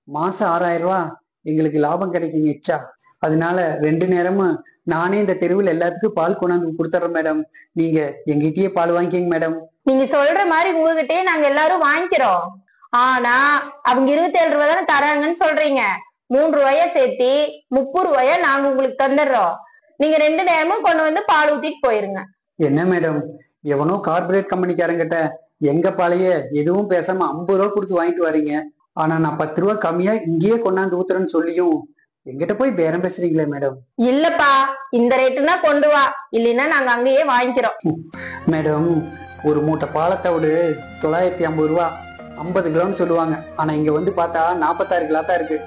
மாசம் 6000 ரூபாய் எங்களுக்கு லாபம் கிடைக்குங்க எச்சா. அதனால 2 நேரமும் நானே இந்த தெருவில் எல்லாத்துக்கும் பால் கொண்டாந்து கொடுத்துட்றேன் மேடம், நீங்க எங்கிட்டயே பால் வாங்கிக்கங்க மேடம். நீங்க சொல்ற மாதிரி உங்ககிட்டயே நாங்க எல்லாரும் வாங்கிக்கிறோம். ஆனா அவங்க 27 ரூபாய் தானே தராங்கன்னு சொல்றீங்க. 3 ரூபாயா சேர்த்தி 30 ரூபாயா நாங்க உங்களுக்கு தந்துடுறோம். நீங்க 2 நேரமும் கொண்டு வந்து பால் ஊத்திட்டு போயிருங்க. என்ன மேடம், எவனோ கார்பரேட் கம்பெனிக்காரங்கிட்ட எங்க பாலைய எதுவும் பேசாம 50 ரூபா கொடுத்து வாங்கிட்டு வரீங்க, ஆனா நான் 10 ரூபா கம்மியா இங்கேயே கொண்டாந்து ஊத்துறேன்னு சொல்லியும் எங்கிட்ட போய் பேரம் பேசுறீங்களே மேடம். இல்லப்பா, இந்த ரேட்டுனா கொண்டு வா, இல்லைன்னா நாங்க அங்கேயே வாங்கிக்கிறோம். மேடம், ஒரு மூட்டை பாலத்தோடு 950 ரூபா, 50 கிலோன்னு சொல்லுவாங்க, ஆனா இங்க வந்து பார்த்தா 46 கிலோ தான் இருக்கு.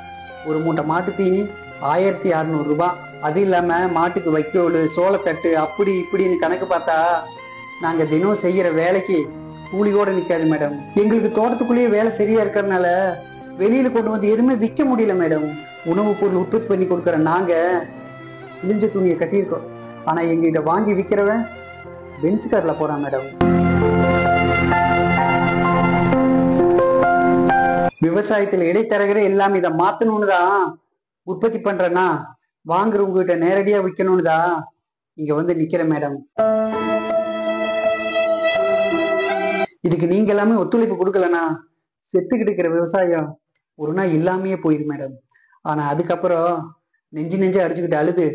ஒரு மூட்டை மாட்டு தீனி 1600 ரூபாய். அது இல்லாம மாட்டுக்கு வைக்கோல், சோளத்தட்டு, அப்படி இப்படின்னு கணக்கு பார்த்தா நாங்க தினம் செய்யற வேலைக்கு கூலியோட நிக்காது மேடம். எங்களுக்கு தோட்டத்துக்குள்ளேயே வேலை சரியா இருக்கிறதுனால வெளியில கொண்டு வந்து எதுவுமே விற்க முடியல மேடம். உணவுப் பொருள் உற்பத்தி பண்ணி கொடுக்குற நாங்க கிழிஞ்ச துணியை கட்டியிருக்கோம், ஆனா எங்கிட்ட வாங்கி விற்கிறவன் பென்ஸ் கார்ல போறான் மேடம். விவசாயத்துல இடைத்தரகரே எல்லாம் இதை மாத்தணும்னு தான் உற்பத்தி பண்றேன்னா, வாங்குறவங்க கிட்ட நேரடியா விற்கணும்னு தான் இங்க வந்து நிக்கிறேன் மேடம். இதுக்கு நீங்க எல்லாமே ஒத்துழைப்பு கொடுக்கலனா செத்துக்கிட்டு இருக்கிற விவசாயம் ஒரு நாள் இல்லாமையே போயிரு மேடம். ஆனா அதுக்கப்புறம் நெஞ்சு அடிச்சுக்கிட்டு அழுது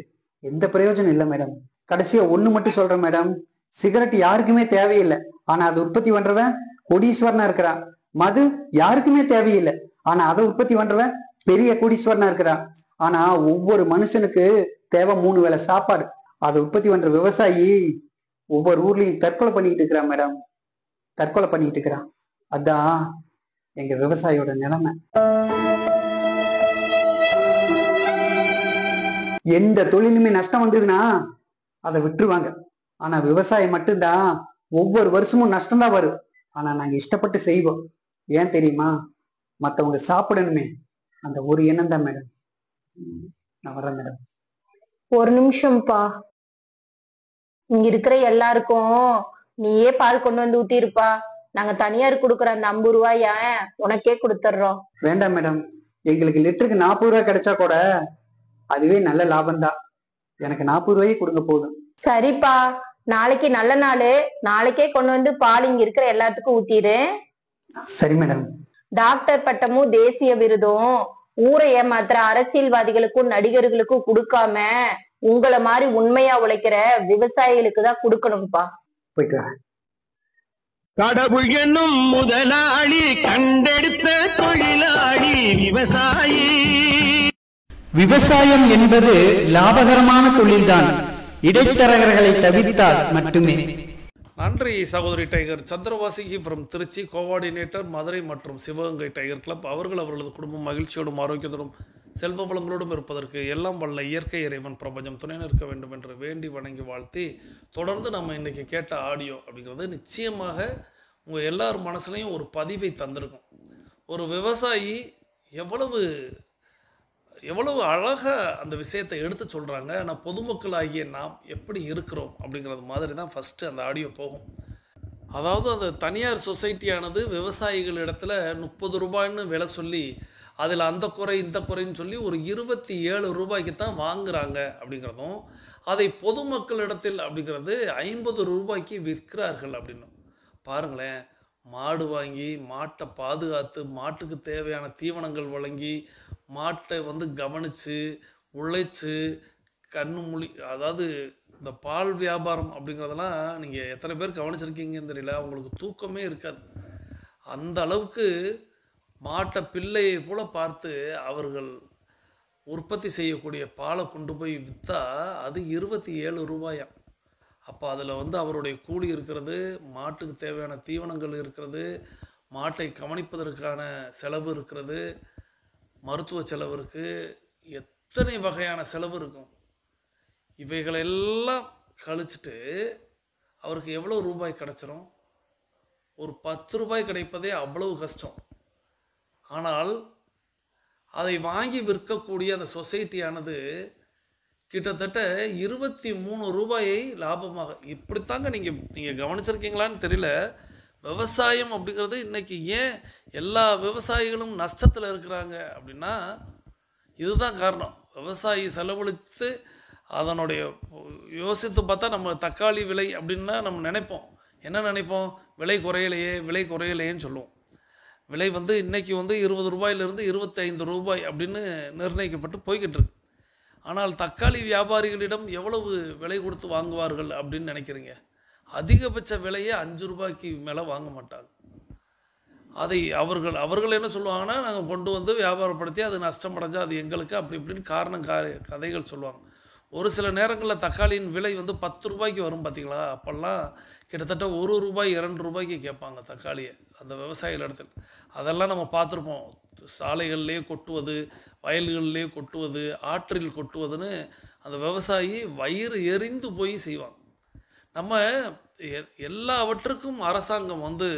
எந்த பிரயோஜனம் இல்லை மேடம். கடைசியா ஒண்ணு மட்டும் சொல்றேன் மேடம், சிகரெட் யாருக்குமே தேவையில்லை, ஆனா அதை உற்பத்தி பண்றவன் கோடீஸ்வரனா இருக்கிறான். மது யாருக்குமே தேவையில்லை, ஆனா அதை உற்பத்தி பண்றவன் பெரிய கோடீஸ்வரனா இருக்கிறான். ஆனா ஒவ்வொரு மனுஷனுக்கு தேவை 3 வேளை சாப்பாடு. அதை உற்பத்தி பண்ற விவசாயி ஒவ்வொரு ஊர்லயும் தற்கொலை பண்ணிக்கிட்டு இருக்கிறான் மேடம், தற்கொலை பண்ணிக்கிட்டு இருக்கிறான். அதான் எங்க விவசாயியோட நிலைமை. எந்த தொழிலுமே நஷ்டம் வந்ததுன்னா அதை விட்டுருவாங்க, ஆனா விவசாயம் மட்டும்தான் ஒவ்வொரு வருஷமும் நஷ்டம்தான் வரும். ஆனா நாங்க இஷ்டப்பட்டு செய்வோம். ஏன் தெரியுமா? மத்தவங்க சாப்பிடணுமே, அந்த ஒரு எண்ணம் தான் மேடம். நான் வர்றேன் மேடம். ஒரு நிமிஷம்ப்பா, இங்க இருக்கிற எல்லாருக்கும் நீயே பால் கொண்டு வந்து ஊத்திருப்பா. நாங்க தனியார் கொடுக்குற அந்த 50 ரூபாய உனக்கே கொடுத்துட்றோம். வேண்டாம் மேடம், எங்களுக்கு லிட்டருக்கு 40 ரூபாய் கிடைச்சா கூட அதுவே நல்ல லாபம் தான். எனக்கு 40 ரூபாயே கொடுங்க போதும். சரிப்பா, நாளைக்கு நல்ல நாள், நாளைக்கே கொண்டு வந்து பால் இங்க இருக்கிற எல்லாத்துக்கும் ஊத்திடு. சரி மேடம். டாக்டர் பட்டமும் தேசிய விருதும் ஊரை ஏமாத்துற அரசியல்வாதிகளுக்கும் நடிகர்களுக்கும் கொடுக்காம உங்களை மாதிரி உண்மையா உழைக்கிற விவசாயிகளுக்கு தான் கொடுக்கணும்ப்பா. போயிட்டு வரேன். கடவுள் என்னும் முதலாளி கண்டெடுத்த தொழிலாளி விவசாயி. விவசாயம் என்பது லாபகரமான தொழில்தான், இடைத்தரகர்களை தவிர்த்தால் மட்டுமே. நன்றி சகோதரி டைகர் சந்திரவாசிகி ஃப்ரம் திருச்சி, கோஆர்டினேட்டர் மதுரை மற்றும் சிவகங்கை டைகர் கிளப். அவர்களது குடும்பம் மகிழ்ச்சியோடும் ஆரோக்கியத்தோடும் செல்வ வளங்களோடும் இருப்பதற்கு எல்லாம் வல்ல இயற்கை இறைவன் பிரபஞ்சம் துணை நிற்க வேண்டும் என்று வேண்டி வணங்கி வாழ்த்தி, தொடர்ந்து நம்ம இன்றைக்கி கேட்ட ஆடியோ அப்படிங்கிறது நிச்சயமாக உங்கள் எல்லார் மனசுலையும் ஒரு பதிவை தந்திருக்கும். ஒரு விவசாயி எவ்வளவு அழகாக அந்த விஷயத்தை எடுத்து சொல்கிறாங்க. ஆனால் பொதுமக்களாகிய நாம் எப்படி இருக்கிறோம் அப்படிங்கிறது மாதிரி தான் ஃபஸ்ட்டு அந்த ஆடியோ போகும். அதாவது அந்த தனியார் சொசைட்டியானது விவசாயிகள் இடத்துல 30 ரூபாய்ன்னு விலை சொல்லி அதில் அந்த குறை இந்த குறைன்னு சொல்லி ஒரு 27 ரூபாய்க்கு தான் வாங்குகிறாங்க அப்படிங்கிறதும், அதை பொதுமக்களிடத்தில் அப்படிங்கிறது 50 ரூபாய்க்கு விற்கிறார்கள் அப்படின்னு பாருங்களேன். மாடு வாங்கி மாட்டை பாதுகாத்து மாட்டுக்கு தேவையான தீவனங்கள் வழங்கி மாட்டை கவனித்து உழைச்சி கண்ணு மொழி, அதாவது இந்த பால் வியாபாரம் அப்படிங்கிறதெல்லாம் நீங்கள் எத்தனை பேர் கவனிச்சிருக்கீங்கன்னு தெரியல, அவங்களுக்கு தூக்கமே இருக்காது. அந்த அளவுக்கு மாட்டை பிள்ளையை போல் பார்த்து அவர்கள் உற்பத்தி செய்யக்கூடிய பாலை கொண்டு போய் விற்றா அது 27 ரூபாயாம். அப்போ அதில் வந்து அவருடைய கூலி இருக்கிறது, மாட்டுக்கு தேவையான தீவனங்கள் இருக்கிறது, மாட்டை கவனிப்பதற்கான செலவு இருக்கிறது, மருத்துவ செலவு இருக்குது, எத்தனை வகையான செலவு இருக்கும். இவைகளெல்லாம் கழிச்சிட்டு அவருக்கு எவ்வளோ ரூபாய் கிடச்சிரும்? ஒரு 10 ரூபாய் கிடைப்பதே அவ்வளவு கஷ்டம். ஆனால் அதை வாங்கி விற்கக்கூடிய அந்த சொசைட்டியானது கிட்டத்தட்ட 23 ரூபாயை லாபமாக, இப்படித்தாங்க நீங்கள் கவனிச்சிருக்கீங்களான்னு தெரியல. விவசாயம் அப்படிங்கிறது இன்றைக்கி ஏன் எல்லா விவசாயிகளும் நஷ்டத்தில் இருக்கிறாங்க அப்படின்னா இதுதான் காரணம். விவசாயி செலவழித்து அதனுடைய யோசித்து பார்த்தா நம்ம தக்காளி விலை அப்படின்னா நம்ம நினைப்போம், என்ன நினைப்போம், விலை குறையலையேன்னு சொல்லுவோம். விலை வந்து இன்றைக்கி வந்து 20 ரூபாயிலிருந்து 25 ரூபாய் அப்படின்னு நிர்ணயிக்கப்பட்டு போய்கிட்டு இருக்கு. ஆனால் தக்காளி வியாபாரிகளிடம் எவ்வளவு விலை கொடுத்து வாங்குவார்கள் அப்படின்னு நினைக்கிறீங்க? அதிகபட்ச விலையே 5 ரூபாய்க்கு மேலே வாங்க மாட்டாங்க. அதை அவர்கள் என்ன சொல்லுவாங்கன்னா, நாங்கள் கொண்டு வந்து வியாபாரப்படுத்தி அது நஷ்டமடைஞ்சால் அது எங்களுக்கு அப்படி இப்படின்னு கதைகள் சொல்லுவாங்க. ஒரு சில நேரங்களில் தக்காளியின் விலை வந்து 10 ரூபாய்க்கு வரும் பார்த்தீங்களா? அப்போல்லாம் கிட்டத்தட்ட 1 ரூபாய் 2 ரூபாய்க்கு கேட்பாங்க தக்காளியை அந்த விவசாயிகள் இடத்துல. அதெல்லாம் நம்ம பார்த்துருப்போம். சாலைகள்லேயே கொட்டுவது, வயல்கள்லேயே கொட்டுவது, ஆற்றில் கொட்டுவதுன்னு அந்த விவசாயி வயிறு எரிந்து போய் செய்வாங்க. நம்ம எல்லாவற்றுக்கும் அரசாங்கம் வந்து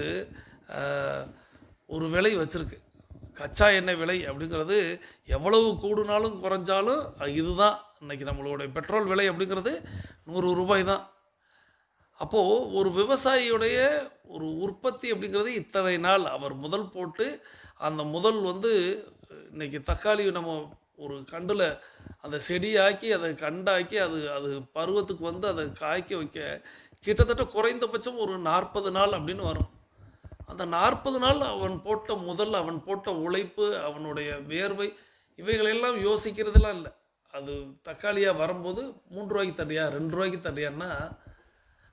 ஒரு விலை வச்சுருக்கு. கச்சா எண்ணெய் விலை அப்படிங்கிறது எவ்வளவு கூடுனாலும் குறைஞ்சாலும் இதுதான். இன்றைக்கி நம்மளுடைய பெட்ரோல் விலை அப்படிங்கிறது 100 ரூபாய் தான். அப்போது ஒரு விவசாயியுடைய ஒரு உற்பத்தி அப்படிங்கிறது இத்தனை நாள் அவர் முதல் போட்டு அந்த முதல் வந்து இன்றைக்கி தக்காளி நம்ம ஒரு கண்டில் அந்த செடியாக்கி அதை கண்டாக்கி அது பருவத்துக்கு வந்து அதை காய்க்க வைக்க கிட்டத்தட்ட குறைந்தபட்சம் ஒரு 40 நாள் அப்படின்னு வரும். அந்த 40 நாள் அவன் போட்ட உழைப்பு, அவனுடைய வேர்வை, இவைகளெல்லாம் யோசிக்கிறதுலாம் இல்லை. அது தக்காளியாக வரும்போது 3 ரூபாய்க்கு தர்றியா 2 ரூபாய்க்கு தர்றியான்னா.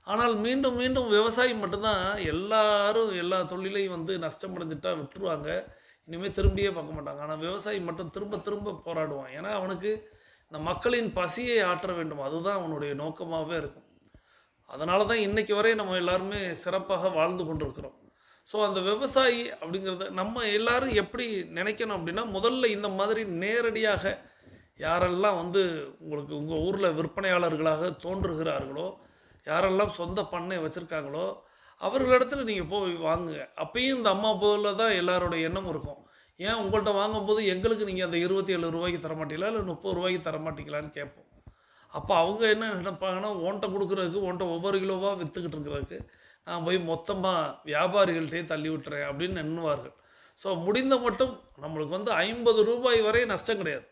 ஆனால் மீண்டும் மீண்டும் விவசாயி மட்டும்தான் எல்லாரும் எல்லா தொழிலையும் வந்து நஷ்டமடைஞ்சிட்டா விட்டுருவாங்க, இனிமேல் திரும்பியே பார்க்க மாட்டாங்க. ஆனால் விவசாயி மட்டும் திரும்ப திரும்ப போராடுவான். ஏன்னா அவனுக்கு இந்த மக்களின் பசியை ஆற்ற வேண்டும், அதுதான் அவனுடைய நோக்கமாகவே இருக்கும். அதனால தான் இன்றைக்கி வரை நம்ம எல்லாருமே சிறப்பாக வாழ்ந்து கொண்டிருக்கிறோம். ஸோ அந்த விவசாயி அப்படிங்கிறத நம்ம எல்லாரும் எப்படி நினைக்கணும் அப்படின்னா, முதல்ல இந்த மாதிரி நேரடியாக யாரெல்லாம் வந்து உங்களுக்கு உங்கள் ஊரில் விற்பனையாளர்களாக தோன்றுகிறார்களோ, யாரெல்லாம் சொந்த பண்ணை வச்சுருக்காங்களோ அவர்களிடத்துல நீங்கள் போய் வாங்குங்க. அப்பயும் இந்த அம்மா பொருளில் தான் எல்லாரோட எண்ணம் இருக்கும். ஏன் உங்கள்கிட்ட வாங்கும்போது எங்களுக்கு நீங்கள் அந்த 27 ரூபாய்க்கு தரமாட்டீங்களா இல்லை 30 ரூபாய்க்கு தரமாட்டீங்களான்னு கேட்போம். அப்போ அவங்க என்ன நினைப்பாங்கன்னா, ஓன்ட்ட கொடுக்குறதுக்கு ஓன்ட்ட ஒவ்வொரு கிலோவாக விற்றுக்கிட்டு இருக்கிறதுக்கு நான் போய் மொத்தமாக வியாபாரிகள்கிட்டே தள்ளி விட்டுறேன் அப்படின்னு எண்ணுவார்கள். ஸோ முடிந்த மட்டும் நம்மளுக்கு வந்து 50 ரூபாய் வரை நஷ்டம் கிடையாது.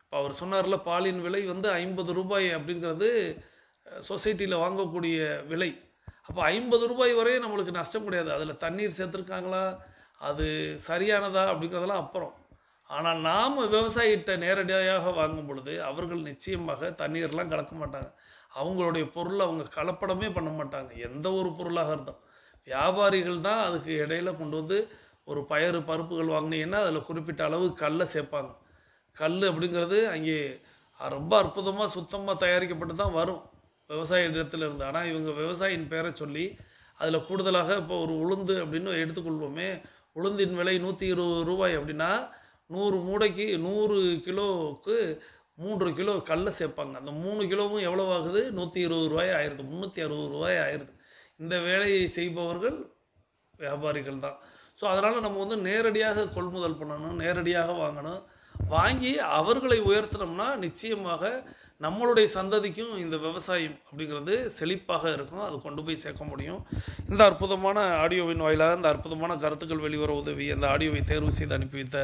இப்போ அவர் சொன்னார்ல, பாலின் விலை வந்து 50 ரூபாய் அப்படிங்கிறது சொசைட்டியில் வாங்கக்கூடிய விலை. அப்போ 50 ரூபாய் வரை நம்மளுக்கு நஷ்டம் கிடையாது. அதில் தண்ணீர் சேர்த்துருக்காங்களா, அது சரியானதா அப்படிங்கிறதெல்லாம் அப்புறம். ஆனால் நாம் விவசாயிகிட்ட நேரடியாக வாங்கும் பொழுது அவர்கள் நிச்சயமாக தண்ணீர்லாம் கலக்க மாட்டாங்க. அவங்களுடைய பொருளை அவங்க கலப்படமே பண்ண மாட்டாங்க. எந்த ஒரு பொருளாக இருந்தால் வியாபாரிகள் தான் அதுக்கு இடையில கொண்டு வந்து ஒரு பருப்புகள் வாங்கினீங்கன்னா அதில் குறிப்பிட்ட அளவு கல்லை சேர்ப்பாங்க. கல் அப்படிங்கிறது அங்கே ரொம்ப அற்புதமாக சுத்தமாக தயாரிக்கப்பட்டு தான் வரும் விவசாய இடத்துல இருந்து. ஆனால் இவங்க விவசாயியின் பேரை சொல்லி அதில் கூடுதலாக இப்போ ஒரு உளுந்து அப்படின்னு எடுத்துக்கொள்வோமே, உளுந்தின் விலை 120 ரூபாய் அப்படின்னா 100 மூடைக்கு 100 கிலோவுக்கு 3 கிலோ கல்லை சேர்ப்பாங்க. அந்த 3 கிலோவும் எவ்வளோ ஆகுது? 120 ரூபாய் ஆயிடுது, 360 ரூபாய் ஆயிடுது. இந்த வேலையை செய்பவர்கள் வியாபாரிகள் தான். ஸோ அதனால் நம்ம வந்து நேரடியாக கொள்முதல் பண்ணணும், நேரடியாக வாங்கணும். வாங்கி அவர்களை உயர்த்தினோம்னா நிச்சயமாக நம்மளுடைய சந்ததிக்கும் இந்த விவசாயம் அப்படிங்கிறது செழிப்பாக இருக்கும், அது கொண்டு போய் சேர்க்க முடியும். இந்த அற்புதமான ஆடியோவின் வாயிலாக இந்த அற்புதமான கருத்துக்கள் வெளிவர உதவி அந்த ஆடியோவை தேர்வு செய்து அனுப்பி வைத்த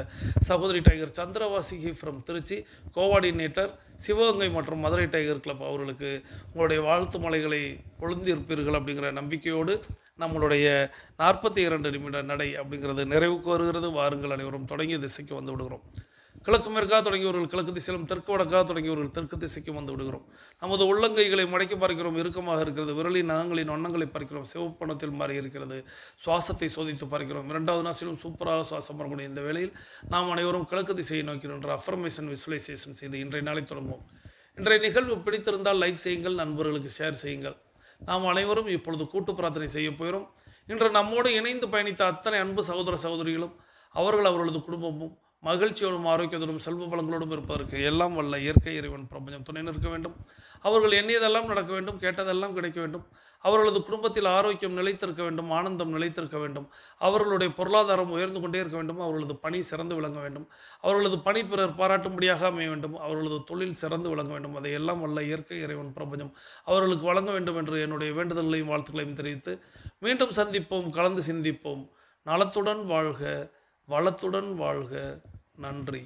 சகோதரி டைகர் சந்திரவாசிகி ஃப்ரம் திருச்சி, கோஆர்டினேட்டர் சிவகங்கை மற்றும் மதுரை டைகர் கிளப் அவர்களுக்கு உங்களுடைய வாழ்த்து மலைகளை பொழுந்திருப்பீர்கள் அப்படிங்கிற நம்பிக்கையோடு நம்மளுடைய 42 நிமிட நடை அப்படிங்கிறது நிறைவுக்கு வருகிறது. வாருங்கள் அனைவரும் தொடங்கிய திசைக்கு வந்து விடுகிறோம். கிழக்கு மேற்காக தொடங்கியவர்கள் கிழக்கு திசையிலும் தெற்கு வடக்காக தொடங்கியவர்கள் தெற்கு திசைக்கும் வந்து விடுகிறோம். நமது உள்ளங்கைகளை மடக்கி பார்க்கிறோம், இறுக்கமாக இருக்கிறது. விரலின் நகங்களின் வண்ணங்களை பார்க்கிறோம், சிவப்பணத்தில் மாறி இருக்கிறது. சுவாசத்தை சோதித்து பார்க்கிறோம். 2வது நாசிலும் சூப்பராக சுவாசம் வரக்கூடிய இந்த வேளையில் நாம் அனைவரும் கிழக்கு திசையை நோக்கி நின்ற அஃபர்மேஷன் விசுவலைசேஷன் செய்து இன்றைய நாளை தொடங்குவோம். இன்றைய நிகழ்வு பிடித்திருந்தால் லைக் செய்யுங்கள், நண்பர்களுக்கு ஷேர் செய்யுங்கள். நாம் அனைவரும் இப்பொழுது கூட்டு பிரார்த்தனை செய்ய போகிறோம். இன்று நம்மோடு இணைந்து பயணித்த அத்தனை அன்பு சகோதர சகோதரிகளும் அவர்களது குடும்பமும் மகிழ்ச்சியோடும் ஆரோக்கியத்தோடும் செல்வ வளங்களோடும் இருப்பதற்கு எல்லாம் வல்ல இயற்கை இறைவன் பிரபஞ்சம் துணை நிற்க வேண்டும். அவர்கள் எண்ணியதெல்லாம் நடக்க வேண்டும், கேட்டதெல்லாம் கிடைக்க வேண்டும். அவர்களது குடும்பத்தில் ஆரோக்கியம் நிலைத்திருக்க வேண்டும், ஆனந்தம் நிலைத்திருக்க வேண்டும். அவர்களுடைய பொருளாதாரம் உயர்ந்து கொண்டே இருக்க வேண்டும். அவர்களது பணி சிறந்து விளங்க வேண்டும். அவர்களது பணி பிறர் பாராட்டும்படியாக அமைய வேண்டும். அவர்களது தொழில் சிறந்து விளங்க வேண்டும். அதை எல்லாம் வல்ல இயற்கை இறைவன் பிரபஞ்சம் அவர்களுக்கு வழங்க வேண்டும் என்று என்னுடைய வேண்டுதல்களையும் வாழ்த்துக்களையும் தெரிவித்து மீண்டும் சந்திப்போம், கலந்து சிந்திப்போம். நலத்துடன் வாழ்க, வளத்துடன் வாழ்க. நன்றி.